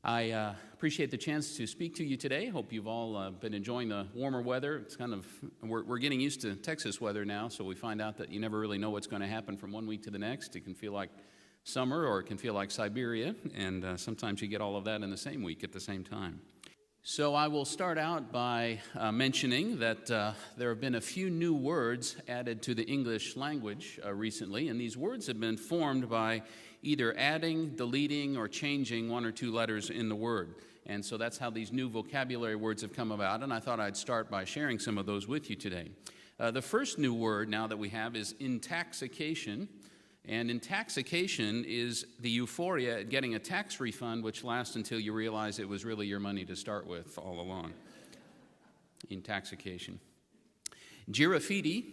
I appreciate the chance to speak to you today. Hope you've all been enjoying the warmer weather. It's we're getting used to Texas weather now, so we find out that you never really know what's going to happen from one week to the next. It can feel like summer or it can feel like Siberia, and sometimes you get all of that in the same week at the same time. So I will start out by mentioning that there have been a few new words added to the English language recently, and these words have been formed by either adding, deleting, or changing one or two letters in the word. And so that's how these new vocabulary words have come about, and I thought I'd start by sharing some of those with you today. The first new word now that we have is intoxication. And intoxication is the euphoria at getting a tax refund, which lasts until you realize it was really your money to start with all along. Intoxication. Giraffitti,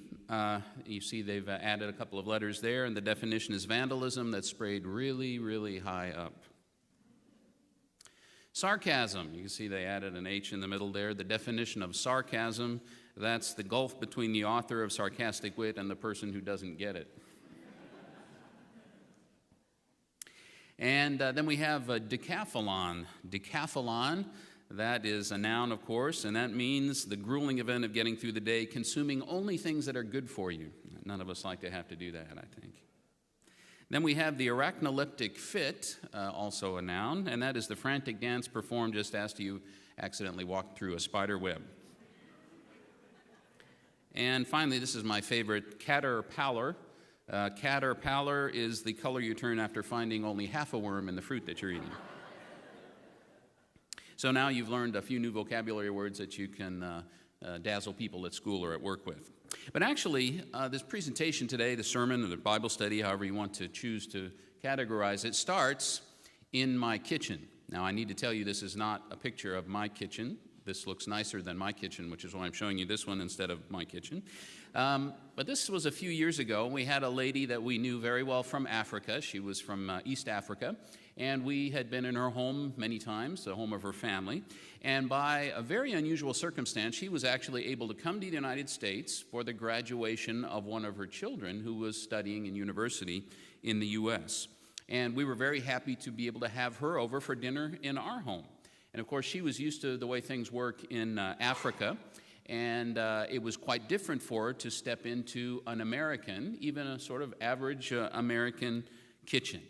you see they've added a couple of letters there, and the definition is vandalism that's sprayed really, really high up. Sarcasm, you can see they added an H in the middle there. The definition of sarcasm, that's the gulf between the author of sarcastic wit and the person who doesn't get it. And then we have decathlon. Decathlon, that is a noun, of course, and that means the grueling event of getting through the day, consuming only things that are good for you. None of us like to have to do that, I think. Then we have the arachnoleptic fit, also a noun, and that is the frantic dance performed just after you accidentally walked through a spider web. And finally, this is my favorite, caterpillar. Caterpillar is the color you turn after finding only half a worm in the fruit that you're eating. So now you've learned a few new vocabulary words that you can dazzle people at school or at work with. But actually, this presentation today, the sermon or the Bible study, however you want to choose to categorize it, starts in my kitchen. Now, I need to tell you this is not a picture of my kitchen. This looks nicer than my kitchen, which is why I'm showing you this one instead of my kitchen. But this was a few years ago. We had a lady that we knew very well from Africa. She was from East Africa, and we had been in her home many times, the home of her family. And by a very unusual circumstance, she was actually able to come to the United States for the graduation of one of her children who was studying in university in the U.S. And we were very happy to be able to have her over for dinner in our home. And of course, she was used to the way things work in Africa, and it was quite different for her to step into an American, even a sort of average American kitchen.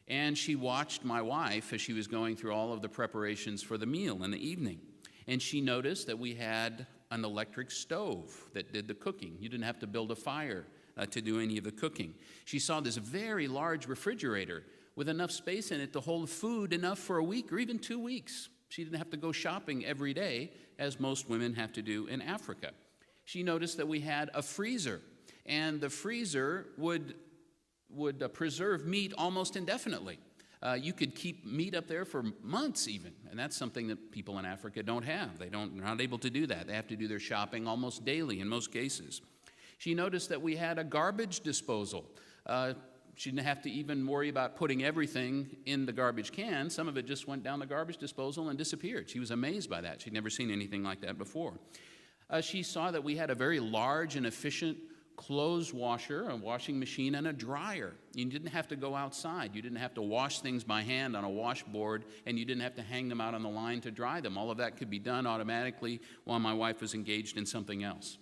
And she watched my wife as she was going through all of the preparations for the meal in the evening. And she noticed that we had an electric stove that did the cooking. You didn't have to build a fire to do any of the cooking. She saw this very large refrigerator with enough space in it to hold food enough for a week or even 2 weeks. She didn't have to go shopping every day, as most women have to do in Africa. She noticed that we had a freezer, and the freezer would preserve meat almost indefinitely. You could keep meat up there for months even, and that's something that people in Africa don't have. They're not able to do that. They have to do their shopping almost daily in most cases. She noticed that we had a garbage disposal. She didn't have to even worry about putting everything in the garbage can. Some of it just went down the garbage disposal and disappeared. She was amazed by that. She'd never seen anything like that before. She saw that we had a very large and efficient clothes washer, a washing machine, and a dryer. You didn't have to go outside. You didn't have to wash things by hand on a washboard, and you didn't have to hang them out on the line to dry them. All of that could be done automatically while my wife was engaged in something else.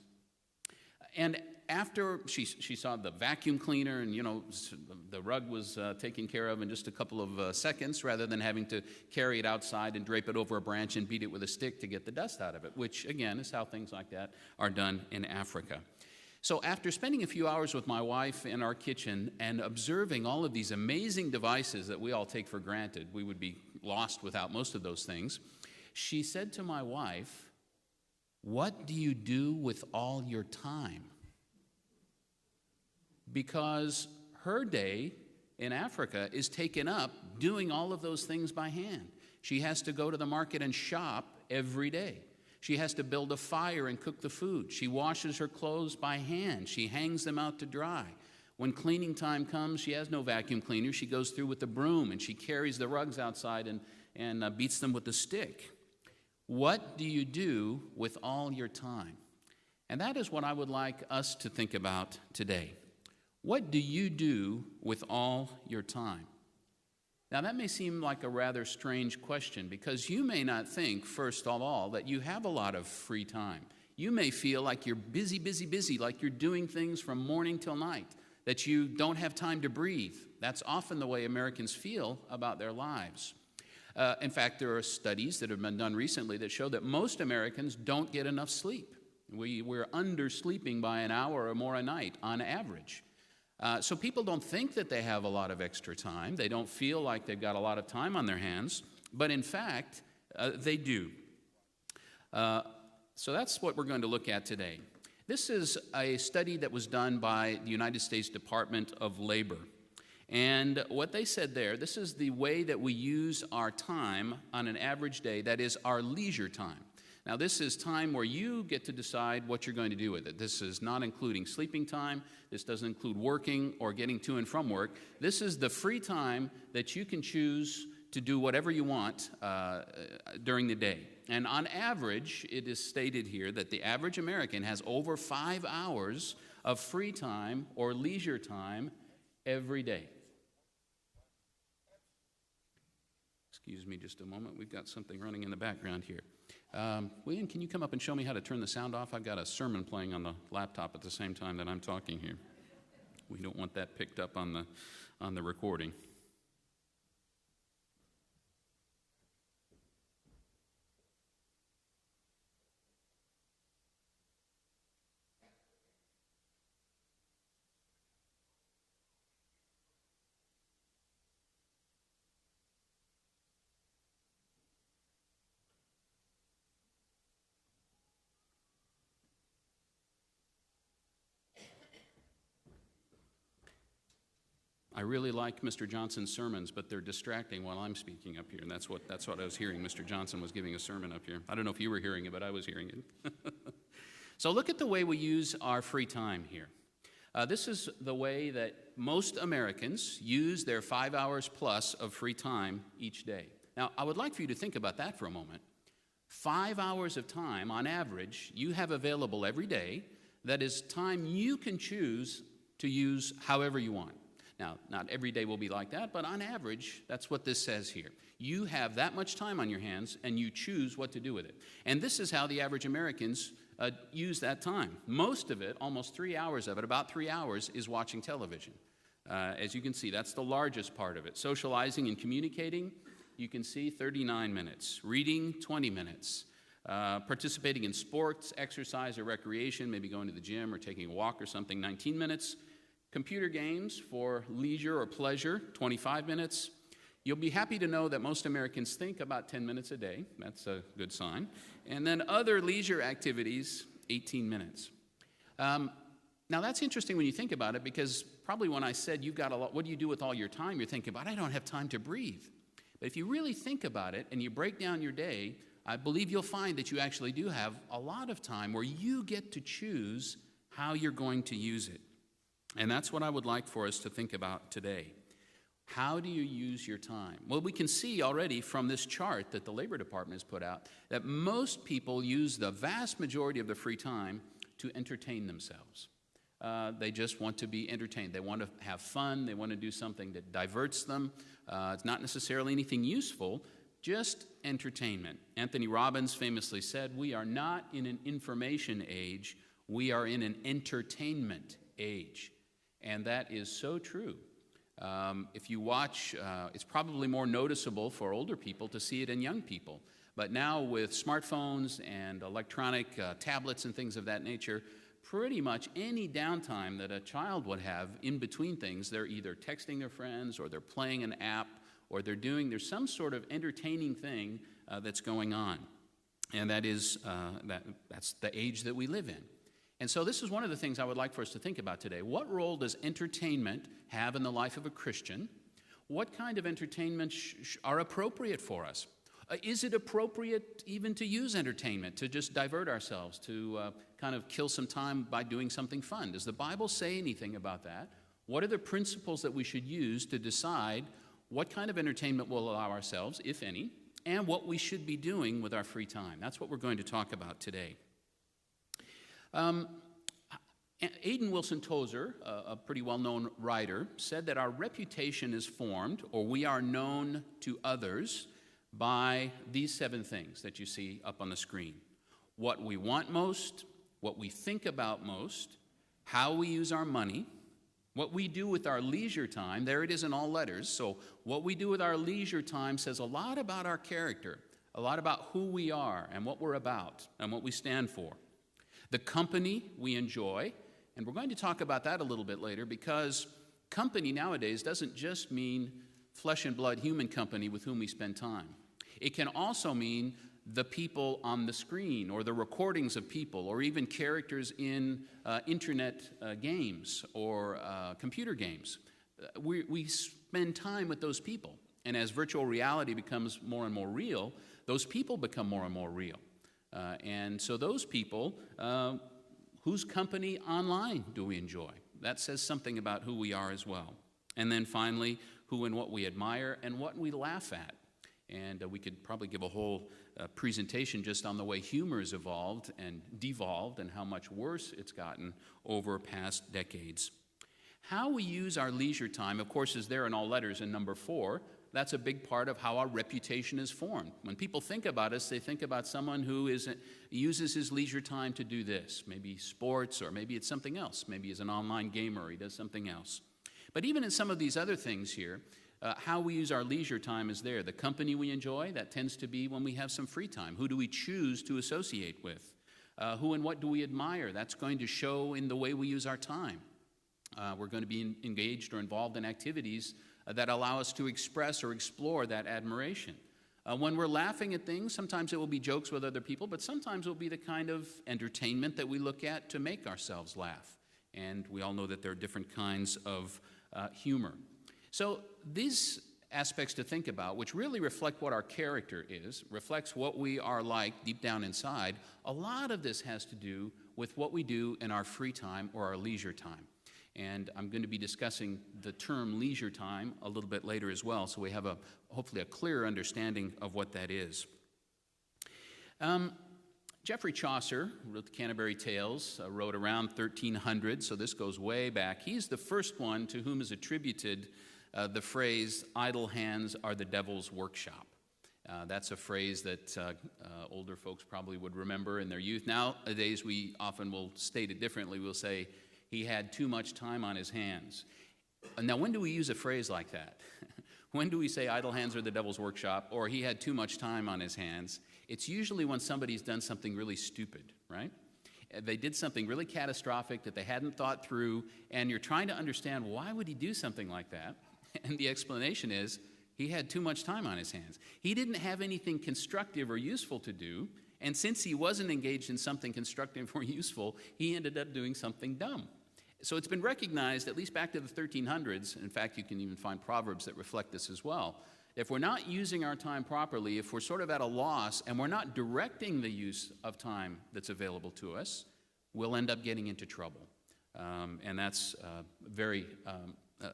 And after she saw the vacuum cleaner, and the rug was taken care of in just a couple of seconds, rather than having to carry it outside and drape it over a branch and beat it with a stick to get the dust out of it, which again is how things like that are done in Africa. So after spending a few hours with my wife in our kitchen and observing all of these amazing devices that we all take for granted, we would be lost without most of those things, she said to my wife, "What do you do with all your time?" Because her day in Africa is taken up doing all of those things by hand. She has to go to the market and shop every day. She has to build a fire and cook the food. She washes her clothes by hand. She hangs them out to dry. When cleaning time comes, she has no vacuum cleaner. She goes through with the broom, and she carries the rugs outside and beats them with a stick. What do you do with all your time? And that is what I would like us to think about today. What do you do with all your time? Now, that may seem like a rather strange question because you may not think, first of all, that you have a lot of free time. You may feel like you're busy, busy, busy, like you're doing things from morning till night, that you don't have time to breathe. That's often the way Americans feel about their lives. In fact, there are studies that have been done recently that show that most Americans don't get enough sleep. We're undersleeping by an hour or more a night on average. So people don't think that they have a lot of extra time. They don't feel like they've got a lot of time on their hands, but in fact, they do. So that's what we're going to look at today. This is a study that was done by the United States Department of Labor. And what they said there, this is the way that we use our time on an average day, that is our leisure time. Now, this is time where you get to decide what you're going to do with it. This is not including sleeping time. This doesn't include working or getting to and from work. This is the free time that you can choose to do whatever you want during the day. And on average, it is stated here that the average American has over 5 hours of free time or leisure time every day. Excuse me just a moment. We've got something running in the background here. William, can you come up and show me how to turn the sound off? I've got a sermon playing on the laptop at the same time that I'm talking here. We don't want that picked up on the recording. I really like Mr. Johnson's sermons, but they're distracting while I'm speaking up here, and that's what I was hearing. Mr. Johnson was giving a sermon up here. I don't know if you were hearing it, but I was hearing it. So look at the way we use our free time here. This is the way that most Americans use their 5 hours plus of free time each day. Now, I would like for you to think about that for a moment. 5 hours of time, on average, you have available every day. That is time you can choose to use however you want. Now, not every day will be like that, but on average, that's what this says here. You have that much time on your hands, and you choose what to do with it. And this is how the average Americans use that time. Most of it, almost 3 hours of it, about 3 hours, is watching television. As you can see, that's the largest part of it. Socializing and communicating, you can see 39 minutes. Reading, 20 minutes. Participating in sports, exercise, or recreation, maybe going to the gym or taking a walk or something, 19 minutes. Computer games for leisure or pleasure, 25 minutes. You'll be happy to know that most Americans think about 10 minutes a day. That's a good sign. And then other leisure activities, 18 minutes. Now, that's interesting when you think about it, because probably when I said you've got a lot, what do you do with all your time? You're thinking about, I don't have time to breathe. But if you really think about it and you break down your day, I believe you'll find that you actually do have a lot of time where you get to choose how you're going to use it. And that's what I would like for us to think about today. How do you use your time? Well, we can see already from this chart that the Labor Department has put out that most people use the vast majority of their free time to entertain themselves. They just want to be entertained. They want to have fun. They want to do something that diverts them. It's not necessarily anything useful, just entertainment. Anthony Robbins famously said, "We are not in an information age. We are in an entertainment age." And that is so true. If you watch, it's probably more noticeable for older people to see it in young people. But now with smartphones and electronic tablets and things of that nature, pretty much any downtime that a child would have in between things, they're either texting their friends or they're playing an app or there's some sort of entertaining thing that's going on. And that is, that's the age that we live in. And so this is one of the things I would like for us to think about today. What role does entertainment have in the life of a Christian? What kind of entertainment are appropriate for us? Is it appropriate even to use entertainment, to just divert ourselves, to kind of kill some time by doing something fun? Does the Bible say anything about that? What are the principles that we should use to decide what kind of entertainment we'll allow ourselves, if any, and what we should be doing with our free time? That's what we're going to talk about today. Aidan Wilson Tozer, a pretty well-known writer, said that our reputation is formed, or we are known to others, by these 7 things that you see up on the screen. What we want most, what we think about most, how we use our money, what we do with our leisure time. There it is in all letters. So what we do with our leisure time says a lot about our character, a lot about who we are and what we're about and what we stand for. The company we enjoy, and we're going to talk about that a little bit later, because company nowadays doesn't just mean flesh and blood human company with whom we spend time. It can also mean the people on the screen, or the recordings of people, or even characters in internet games or computer games. We spend time with those people. And as virtual reality becomes more and more real, those people become more and more real. And so those people, whose company online do we enjoy? That says something about who we are as well. And then finally, who and what we admire and what we laugh at. And we could probably give a whole presentation just on the way humor has evolved and devolved and how much worse it's gotten over past decades. How we use our leisure time, of course, is there in all letters in number 4. That's a big part of how our reputation is formed. When people think about us, they think about someone who uses his leisure time to do this, maybe sports, or maybe it's something else. Maybe he's an online gamer, or he does something else. But even in some of these other things here, how we use our leisure time is there. The company we enjoy, that tends to be when we have some free time. Who do we choose to associate with? Who and what do we admire? That's going to show in the way we use our time. We're going to be engaged or involved in activities that allow us to express or explore that admiration. When we're laughing at things, sometimes it will be jokes with other people, but sometimes it will be the kind of entertainment that we look at to make ourselves laugh. And we all know that there are different kinds of humor. So these aspects to think about, which really reflect what our character is, reflects what we are like deep down inside, a lot of this has to do with what we do in our free time or our leisure time. And I'm going to be discussing the term leisure time a little bit later as well, so we have hopefully a clearer understanding of what that is. Geoffrey Chaucer, who wrote the Canterbury Tales, wrote around 1300, so this goes way back. He's the first one to whom is attributed the phrase, "idle hands are the devil's workshop." That's a phrase that older folks probably would remember in their youth. Nowadays, we often will state it differently. We'll say, he had too much time on his hands. Now, when do we use a phrase like that? When do we say idle hands are the devil's workshop, or he had too much time on his hands? It's usually when somebody's done something really stupid, right? They did something really catastrophic that they hadn't thought through, and you're trying to understand, why would he do something like that? And the explanation is, he had too much time on his hands. He didn't have anything constructive or useful to do, and since he wasn't engaged in something constructive or useful, he ended up doing something dumb. So it's been recognized, at least back to the 1300s, in fact, you can even find proverbs that reflect this as well. If we're not using our time properly, if we're sort of at a loss, and we're not directing the use of time that's available to us, we'll end up getting into trouble. And that's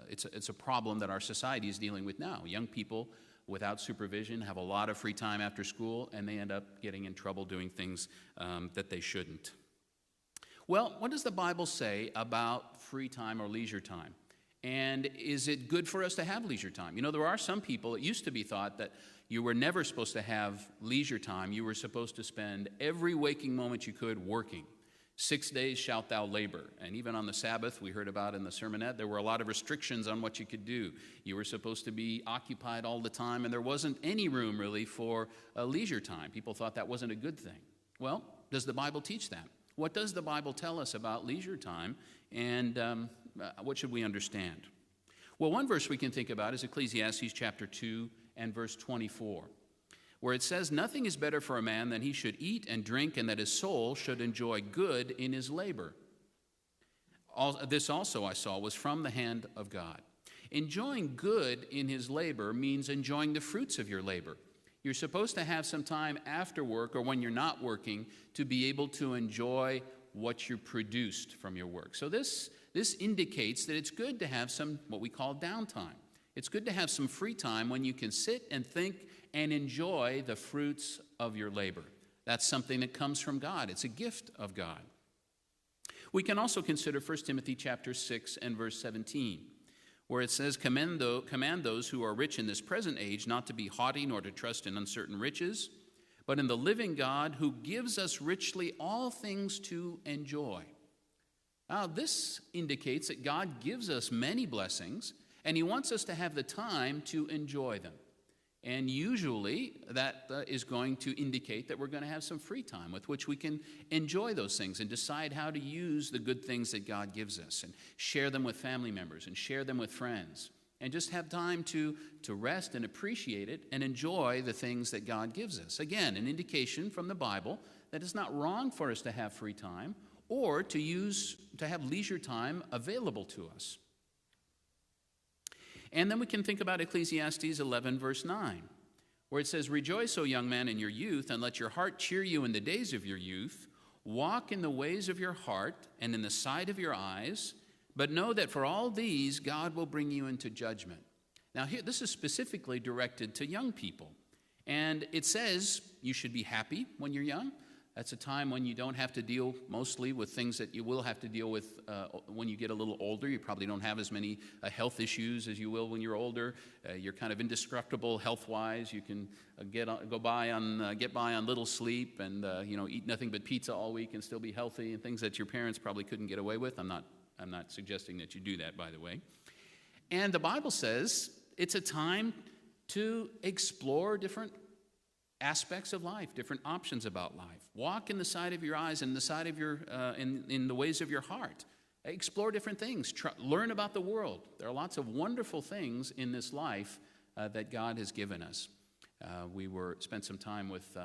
it's a problem that our society is dealing with now. Young people without supervision have a lot of free time after school, and they end up getting in trouble doing things that they shouldn't. Well, what does the Bible say about free time or leisure time? And is it good for us to have leisure time? You know, there are some people, it used to be thought that you were never supposed to have leisure time. You were supposed to spend every waking moment you could working. 6 days shalt thou labor. And even on the Sabbath, we heard about in the sermonette, there were a lot of restrictions on what you could do. You were supposed to be occupied all the time, and there wasn't any room really for leisure time. People thought that wasn't a good thing. Well, does the Bible teach that? What does the Bible tell us about leisure time, and what should we understand? Well, one verse we can think about is Ecclesiastes chapter 2 and verse 24, where it says, "Nothing is better for a man than he should eat and drink, and that his soul should enjoy good in his labor." This also I saw was from the hand of God. Enjoying good in his labor means enjoying the fruits of your labor. You're supposed to have some time after work or when you're not working to be able to enjoy what you produced from your work. So this indicates that it's good to have some what we call downtime. It's good to have some free time when you can sit and think and enjoy the fruits of your labor. That's something that comes from God. It's a gift of God. We can also consider 1 Timothy chapter 6 and verse 17, where it says, command those who are rich in this present age not to be haughty nor to trust in uncertain riches, but in the living God who gives us richly all things to enjoy. Now, this indicates that God gives us many blessings, and he wants us to have the time to enjoy them. And usually that is going to indicate that we're going to have some free time with which we can enjoy those things and decide how to use the good things that God gives us and share them with family members and share them with friends and just have time to rest and appreciate it and enjoy the things that God gives us. Again, an indication from the Bible that it's not wrong for us to have free time or to have leisure time available to us. And then we can think about Ecclesiastes 11, verse 9, where it says, rejoice, O young man, in your youth, and let your heart cheer you in the days of your youth. Walk in the ways of your heart and in the sight of your eyes, but know that for all these God will bring you into judgment. Now, here, this is specifically directed to young people. And it says you should be happy when you're young. That's a time when you don't have to deal mostly with things that you will have to deal with when you get a little older. You probably don't have as many health issues as you will when you're older. You're kind of indestructible health-wise. You can get by on little sleep and eat nothing but pizza all week and still be healthy, and things that your parents probably couldn't get away with. I'm not suggesting that you do that, by the way. And the Bible says it's a time to explore different aspects of life, different options about life. Walk in the sight of your eyes and the side of your in the ways of your heart. Explore different things. Learn about the world. There are lots of wonderful things in this life that God has given us. We spent some time with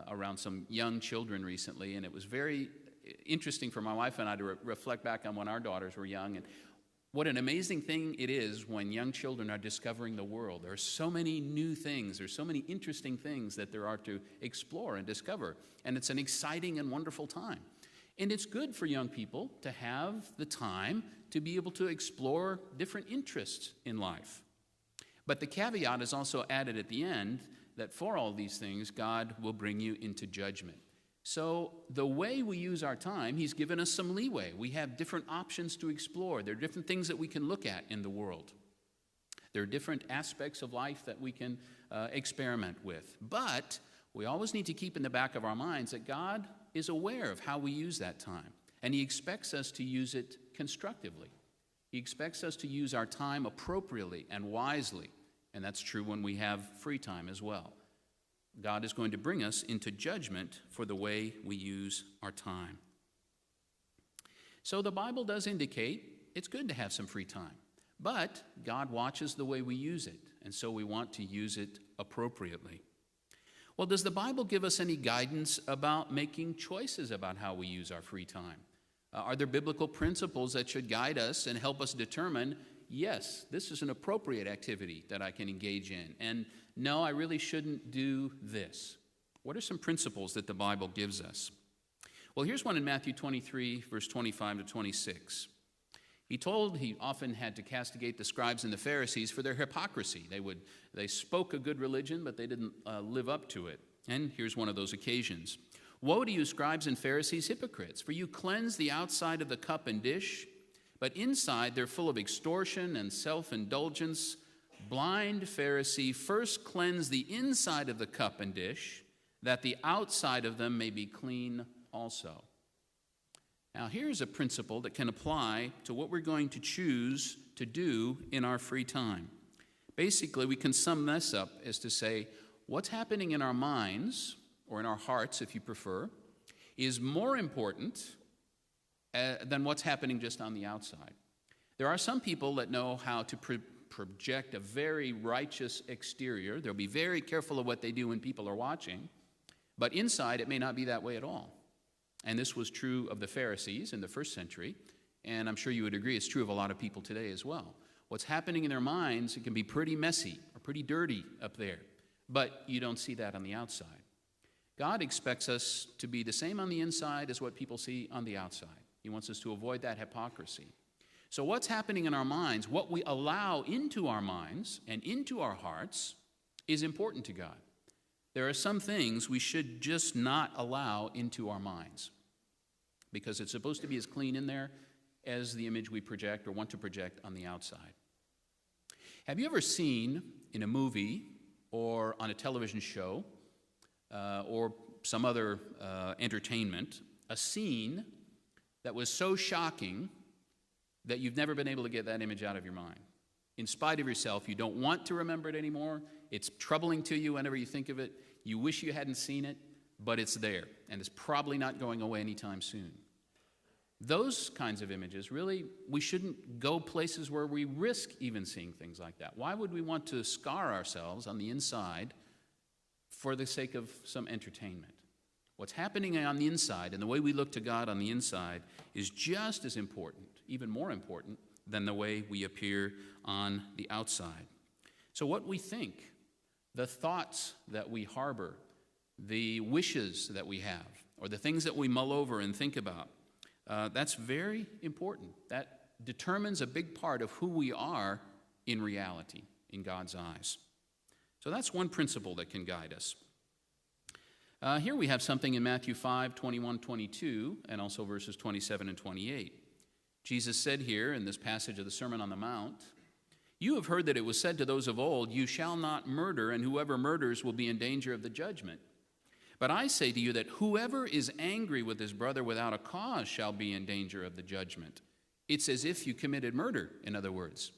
around some young children recently, and it was very interesting for my wife and I to reflect back on when our daughters were young and what an amazing thing it is when young children are discovering the world. There are so many new things. There's so many interesting things that there are to explore and discover. And it's an exciting and wonderful time. And it's good for young people to have the time to be able to explore different interests in life. But the caveat is also added at the end that for all these things, God will bring you into judgment. So the way we use our time, he's given us some leeway. We have different options to explore. There are different things that we can look at in the world. There are different aspects of life that we can experiment with. But we always need to keep in the back of our minds that God is aware of how we use that time. And he expects us to use it constructively. He expects us to use our time appropriately and wisely. And that's true when we have free time as well. God is going to bring us into judgment for the way we use our time. So the Bible does indicate it's good to have some free time, but God watches the way we use it, and so we want to use it appropriately. Well, does the Bible give us any guidance about making choices about how we use our free time? Are there biblical principles that should guide us and help us determine, yes, this is an appropriate activity that I can engage in, and no, I really shouldn't do this? What are some principles that the Bible gives us? Well, here's one in Matthew 23, verse 25 to 26. He often had to castigate the scribes and the Pharisees for their hypocrisy. They spoke a good religion, but they didn't live up to it. And here's one of those occasions. Woe to you, scribes and Pharisees, hypocrites, for you cleanse the outside of the cup and dish, but inside they're full of extortion and self-indulgence. Blind Pharisee, first cleanse the inside of the cup and dish, that the outside of them may be clean also. Now, here's a principle that can apply to what we're going to choose to do in our free time. Basically, we can sum this up as to say, what's happening in our minds, or in our hearts, if you prefer, is more important than what's happening just on the outside. There are some people that know how to project a very righteous exterior. They'll be very careful of what they do when people are watching, but inside it may not be that way at all. And this was true of the Pharisees in the first century, and I'm sure you would agree it's true of a lot of people today as well. What's happening in their minds, it can be pretty messy or pretty dirty up there, but you don't see that on the outside. God expects us to be the same on the inside as what people see on the outside. He wants us to avoid that hypocrisy. So what's happening in our minds, what we allow into our minds and into our hearts, is important to God. There are some things we should just not allow into our minds. because it's supposed to be as clean in there as the image we project or want to project on the outside. Have you ever seen in a movie or on a television show or some other entertainment a scene that was so shocking that you've never been able to get that image out of your mind? In spite of yourself, you don't want to remember it anymore. It's troubling to you whenever you think of it. You wish you hadn't seen it, but it's there, and it's probably not going away anytime soon. Those kinds of images, really, we shouldn't go places where we risk even seeing things like that. Why would we want to scar ourselves on the inside for the sake of some entertainment? What's happening on the inside and the way we look to God on the inside is just as important, even more important, than the way we appear on the outside. So what we think, the thoughts that we harbor, the wishes that we have, or the things that we mull over and think about, that's very important. That determines a big part of who we are in reality, in God's eyes. So that's one principle that can guide us. Here we have something in Matthew 5, 21, 22, and also verses 27 and 28. Jesus said here in this passage of the Sermon on the Mount, "You have heard that it was said to those of old, 'You shall not murder, and whoever murders will be in danger of the judgment.' But I say to you that whoever is angry with his brother without a cause shall be in danger of the judgment." It's as if you committed murder, in other words.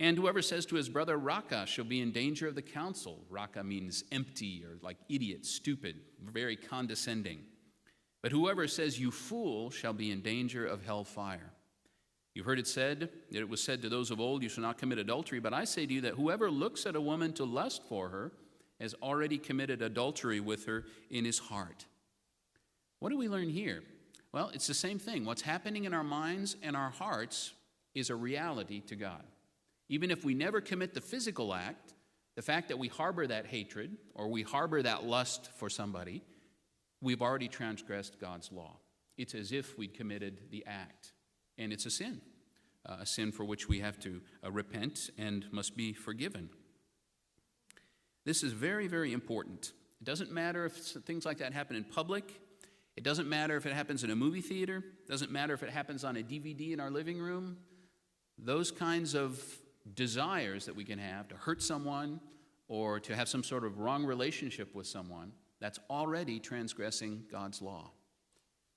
"And whoever says to his brother, 'Raka,' shall be in danger of the council." Raka means empty or like idiot, stupid, very condescending. "But whoever says, 'You fool,' shall be in danger of hellfire. You've heard that it was said to those of old, 'You shall not commit adultery.' But I say to you that whoever looks at a woman to lust for her has already committed adultery with her in his heart." What do we learn here? Well, it's the same thing. What's happening in our minds and our hearts is a reality to God. Even if we never commit the physical act, the fact that we harbor that hatred or we harbor that lust for somebody, we've already transgressed God's law. It's as if we'd committed the act, and it's a sin for which we have to repent and must be forgiven. This is very, very important. It doesn't matter if things like that happen in public. It doesn't matter if it happens in a movie theater. It doesn't matter if it happens on a DVD in our living room. Those kinds of desires that we can have to hurt someone or to have some sort of wrong relationship with someone, that's already transgressing God's law.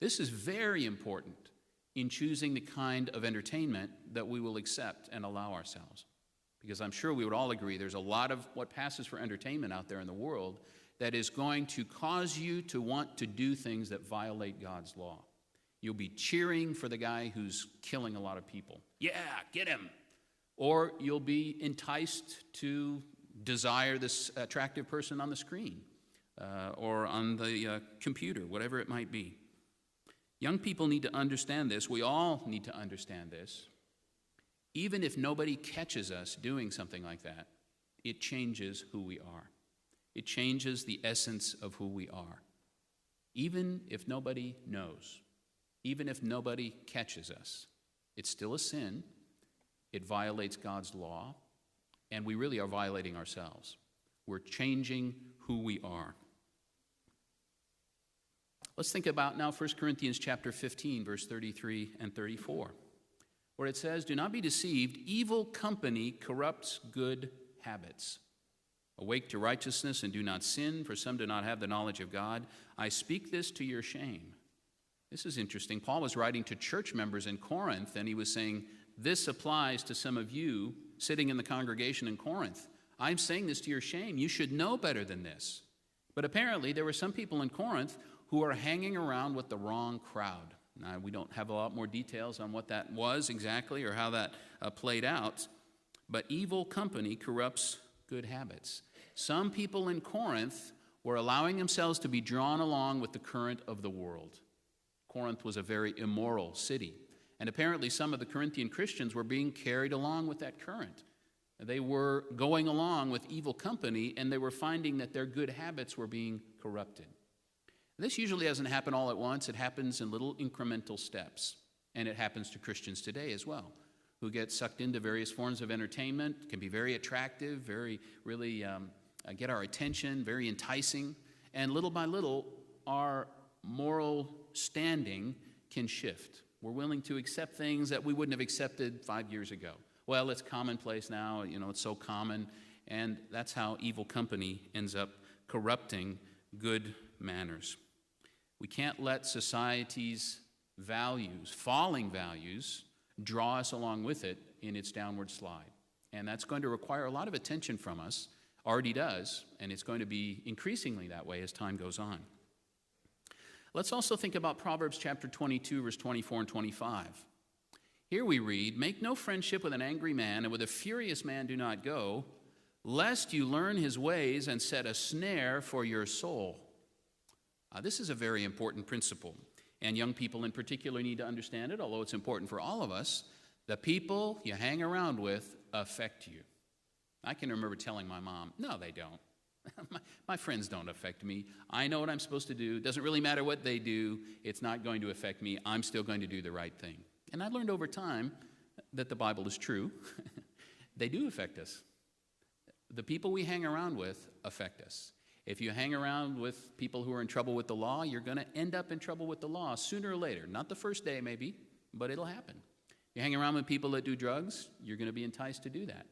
This is very important in choosing the kind of entertainment that we will accept and allow ourselves. Because I'm sure we would all agree there's a lot of what passes for entertainment out there in the world that is going to cause you to want to do things that violate God's law. You'll be cheering for the guy who's killing a lot of people. Yeah, get him. Or you'll be enticed to desire this attractive person on the screen or on the computer, whatever it might be. Young people need to understand this. We all need to understand this. Even if nobody catches us doing something like that, it changes who we are. It changes the essence of who we are. Even if nobody knows, even if nobody catches us, it's still a sin. It violates God's law, and we really are violating ourselves. We're changing who we are. Let's think about now 1 Corinthians chapter 15, verse 33 and 34, where it says, "Do not be deceived, evil company corrupts good habits. Awake to righteousness and do not sin, for some do not have the knowledge of God. I speak this to your shame." This is interesting. Paul was writing to church members in Corinth, and he was saying, this applies to some of you sitting in the congregation in Corinth. I'm saying this to your shame. You should know better than this. But apparently there were some people in Corinth who are hanging around with the wrong crowd. Now, we don't have a lot more details on what that was exactly or how that played out, but evil company corrupts good habits. Some people in Corinth were allowing themselves to be drawn along with the current of the world. Corinth was a very immoral city, and apparently some of the Corinthian Christians were being carried along with that current. They were going along with evil company, and they were finding that their good habits were being corrupted. This usually doesn't happen all at once. It happens in little incremental steps, and it happens to Christians today as well, who get sucked into various forms of entertainment, can be very attractive, really get our attention, very enticing, and little by little, our moral standing can shift. We're willing to accept things that we wouldn't have accepted 5 years ago. Well, it's commonplace now, it's so common, and that's how evil company ends up corrupting good manners. We can't let society's values, falling values, draw us along with it in its downward slide. And that's going to require a lot of attention from us, already does, and it's going to be increasingly that way as time goes on. Let's also think about Proverbs chapter 22, verse 24 and 25. Here we read, "Make no friendship with an angry man, and with a furious man do not go, lest you learn his ways and set a snare for your soul." This is a very important principle, and young people in particular need to understand it, although it's important for all of us. The people you hang around with affect you. I can remember telling my mom, "No, they don't. My friends don't affect me. I know what I'm supposed to do. It doesn't really matter what they do. It's not going to affect me. I'm still going to do the right thing." And I learned over time that the Bible is true. They do affect us. The people we hang around with affect us. If you hang around with people who are in trouble with the law, you're going to end up in trouble with the law sooner or later. Not the first day maybe, but it'll happen. You hang around with people that do drugs, you're going to be enticed to do that.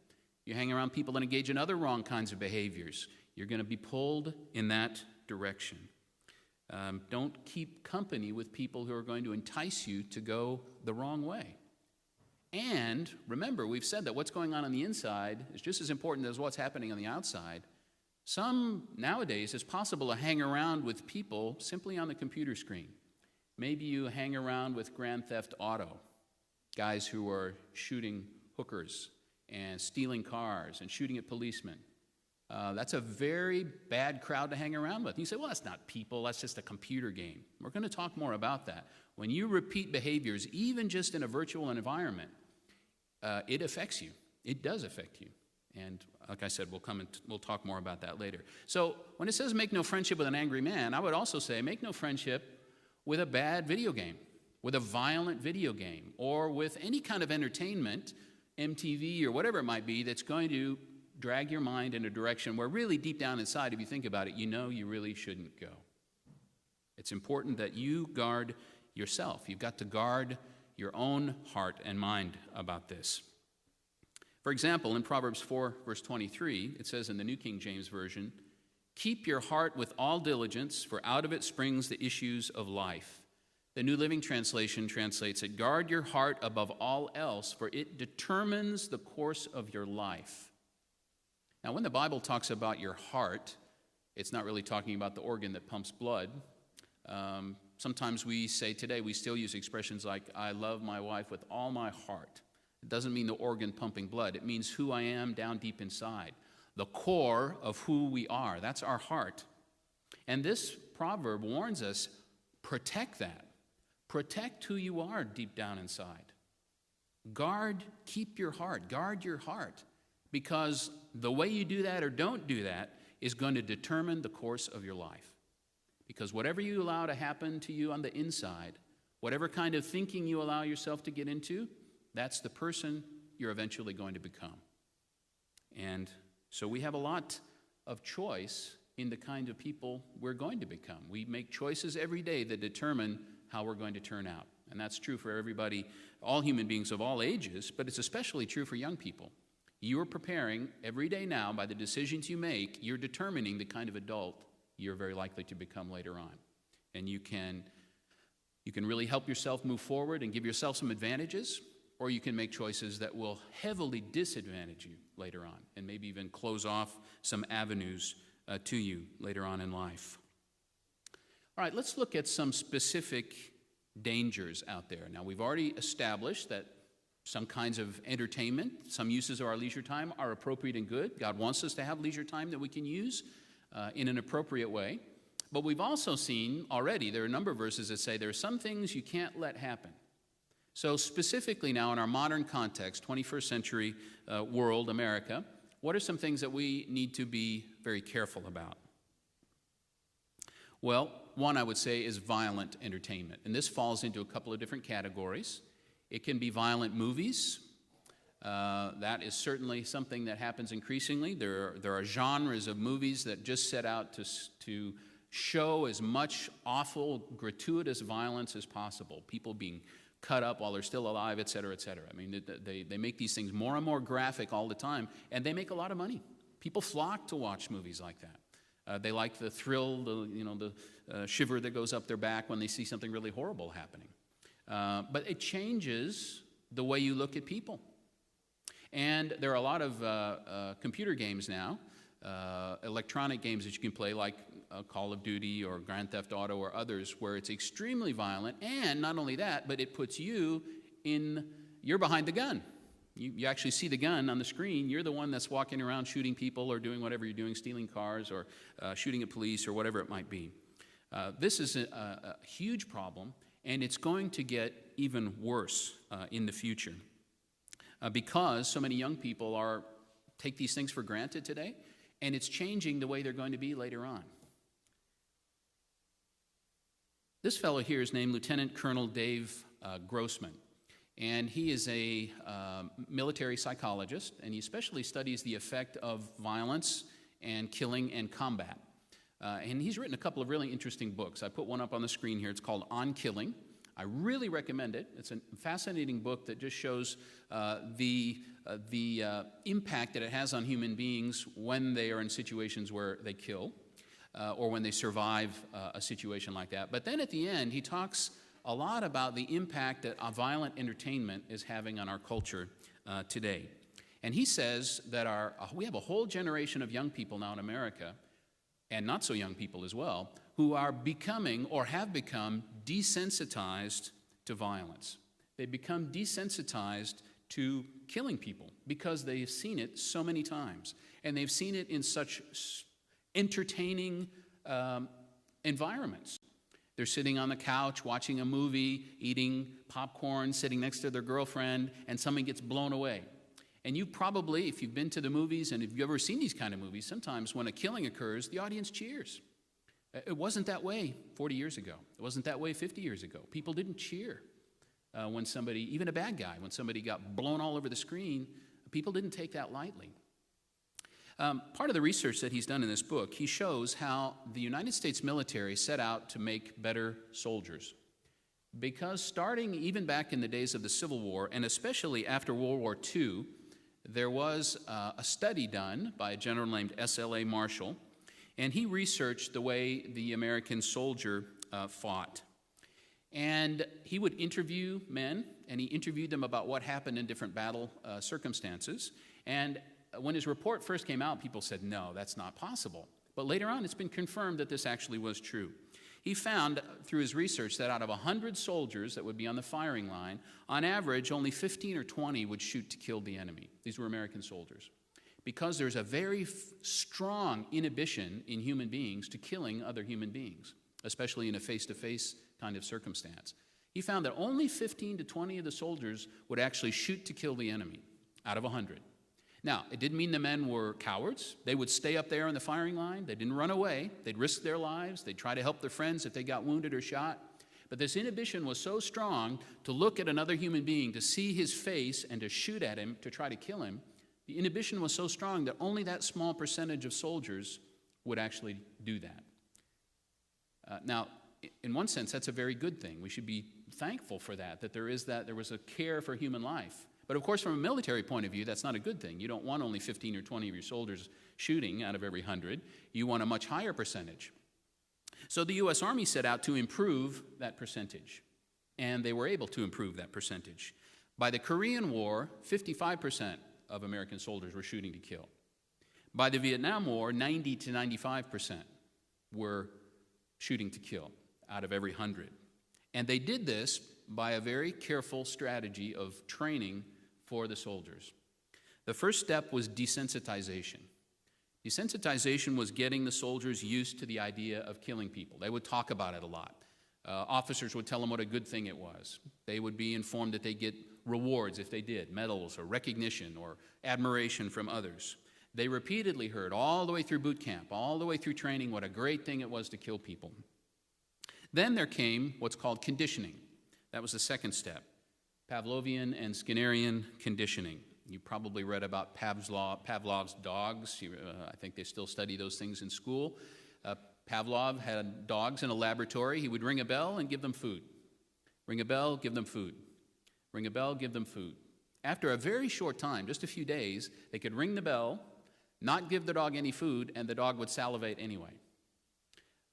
You hang around people that engage in other wrong kinds of behaviors, you're going to be pulled in that direction. Don't keep company with people who are going to entice you to go the wrong way. And remember, we've said that what's going on the inside is just as important as what's happening on the outside. Nowadays, it's possible to hang around with people simply on the computer screen. Maybe you hang around with Grand Theft Auto, guys who are shooting hookers and stealing cars and shooting at policemen. That's a very bad crowd to hang around with. You say, well, that's not people, that's just a computer game. We're going to talk more about that. When you repeat behaviors, even just in a virtual environment, it affects you. It does affect you. And like I said, we'll talk more about that later. So when it says make no friendship with an angry man, I would also say make no friendship with a bad video game, with a violent video game, or with any kind of entertainment, MTV or whatever it might be, that's going to drag your mind in a direction where really deep down inside, if you think about it, you know you really shouldn't go. It's important that you guard yourself. You've got to guard your own heart and mind about this. For example, in Proverbs 4, verse 23, it says in the New King James Version, "Keep your heart with all diligence, for out of it springs the issues of life." The New Living Translation translates it, "Guard your heart above all else, for it determines the course of your life." Now, when the Bible talks about your heart, it's not really talking about the organ that pumps blood. Sometimes we say today, we still use expressions like, "I love my wife with all my heart." It doesn't mean the organ pumping blood. It means who I am down deep inside, the core of who we are. That's our heart. And this proverb warns us, protect that. Protect who you are deep down inside. Keep your heart, guard your heart, because the way you do that or don't do that is going to determine the course of your life. Because whatever you allow to happen to you on the inside, whatever kind of thinking you allow yourself to get into, that's the person you're eventually going to become. And so we have a lot of choice in the kind of people we're going to become. We make choices every day that determine how we're going to turn out. And that's true for everybody, all human beings of all ages, but it's especially true for young people. You are preparing every day now by the decisions you make, you're determining the kind of adult you're very likely to become later on. And you can really help yourself move forward and give yourself some advantages, or you can make choices that will heavily disadvantage you later on and maybe even close off some avenues to you later on in life. All right, let's look at some specific dangers out there. Now, we've already established that some kinds of entertainment, some uses of our leisure time are appropriate and good. God wants us to have leisure time that we can use in an appropriate way. But we've also seen already, there are a number of verses that say there are some things you can't let happen. So specifically now in our modern context, 21st century world, America, what are some things that we need to be very careful about? Well, one I would say is violent entertainment. And this falls into a couple of different categories. It can be violent movies. That is certainly something that happens increasingly. There are genres of movies that just set out to show as much awful, gratuitous violence as possible, people being cut up while they're still alive, et cetera, et cetera. I mean, they make these things more and more graphic all the time, and they make a lot of money. People flock to watch movies like that. They like the thrill, the shiver that goes up their back when they see something really horrible happening. But it changes the way you look at people. And there are a lot of computer games now, electronic games that you can play, like Call of Duty or Grand Theft Auto or others, where it's extremely violent. And not only that, but it puts you're behind the gun. You actually see the gun on the screen. You're the one that's walking around shooting people or doing whatever you're doing, stealing cars or shooting at police or whatever it might be. This is a huge problem, and it's going to get even worse in the future because so many young people take these things for granted today, and it's changing the way they're going to be later on. This fellow here is named Lieutenant Colonel Dave Grossman, and he is a military psychologist, and he especially studies the effect of violence and killing and combat. And he's written a couple of really interesting books. I put one up on the screen here. It's called On Killing. I really recommend it. It's a fascinating book that just shows the impact that it has on human beings when they are in situations where they kill or when they survive a situation like that. But then at the end, he talks a lot about the impact that violent entertainment is having on our culture today. And he says that we have a whole generation of young people now in America, and not so young people as well, who are becoming or have become desensitized to violence. They become desensitized to killing people because they've seen it so many times. And they've seen it in such entertaining environments. They're sitting on the couch watching a movie, eating popcorn, sitting next to their girlfriend, and someone gets blown away. And you probably, if you've been to the movies and if you've ever seen these kind of movies, sometimes when a killing occurs, the audience cheers. It wasn't that way 40 years ago. It wasn't that way 50 years ago. People didn't cheer when somebody, even a bad guy, when somebody got blown all over the screen, people didn't take that lightly. Part of the research that he's done in this book, he shows how the United States military set out to make better soldiers. Because starting even back in the days of the Civil War, and especially after World War II, there was a study done by a general named S.L.A. Marshall, and he researched the way the American soldier fought. And he would interview men, and he interviewed them about what happened in different battle circumstances. And when his report first came out, people said, no, that's not possible. But later on, it's been confirmed that this actually was true. He found through his research that out of 100 soldiers that would be on the firing line, on average, only 15 or 20 would shoot to kill the enemy. These were American soldiers. Because there's a very strong inhibition in human beings to killing other human beings, especially in a face-to-face kind of circumstance. He found that only 15 to 20 of the soldiers would actually shoot to kill the enemy out of 100. Now, it didn't mean the men were cowards. They would stay up there on the firing line. They didn't run away. They'd risk their lives. They'd try to help their friends if they got wounded or shot. But this inhibition was so strong to look at another human being, to see his face and to shoot at him, to try to kill him. The inhibition was so strong that only that small percentage of soldiers would actually do that. Now, in one sense, that's a very good thing. We should be thankful for that there was a care for human life. But of course, from a military point of view, that's not a good thing. You don't want only 15 or 20 of your soldiers shooting out of every 100. You want a much higher percentage. So the U.S. Army set out to improve that percentage, and they were able to improve that percentage. By the Korean War, 55% of American soldiers were shooting to kill. By the Vietnam War, 90 to 95% were shooting to kill out of every 100. And they did this by a very careful strategy of training for the soldiers. The first step was desensitization. Desensitization was getting the soldiers used to the idea of killing people. They would talk about it a lot. Officers would tell them what a good thing it was. They would be informed that they'd get rewards if they did, medals or recognition or admiration from others. They repeatedly heard all the way through boot camp, all the way through training, what a great thing it was to kill people. Then there came what's called conditioning. That was the second step, Pavlovian and Skinnerian conditioning. You probably read about Pavlov's dogs. I think they still study those things in school. Pavlov had dogs in a laboratory. He would ring a bell and give them food. Ring a bell, give them food. Ring a bell, give them food. After a very short time, just a few days, they could ring the bell, not give the dog any food, and the dog would salivate anyway.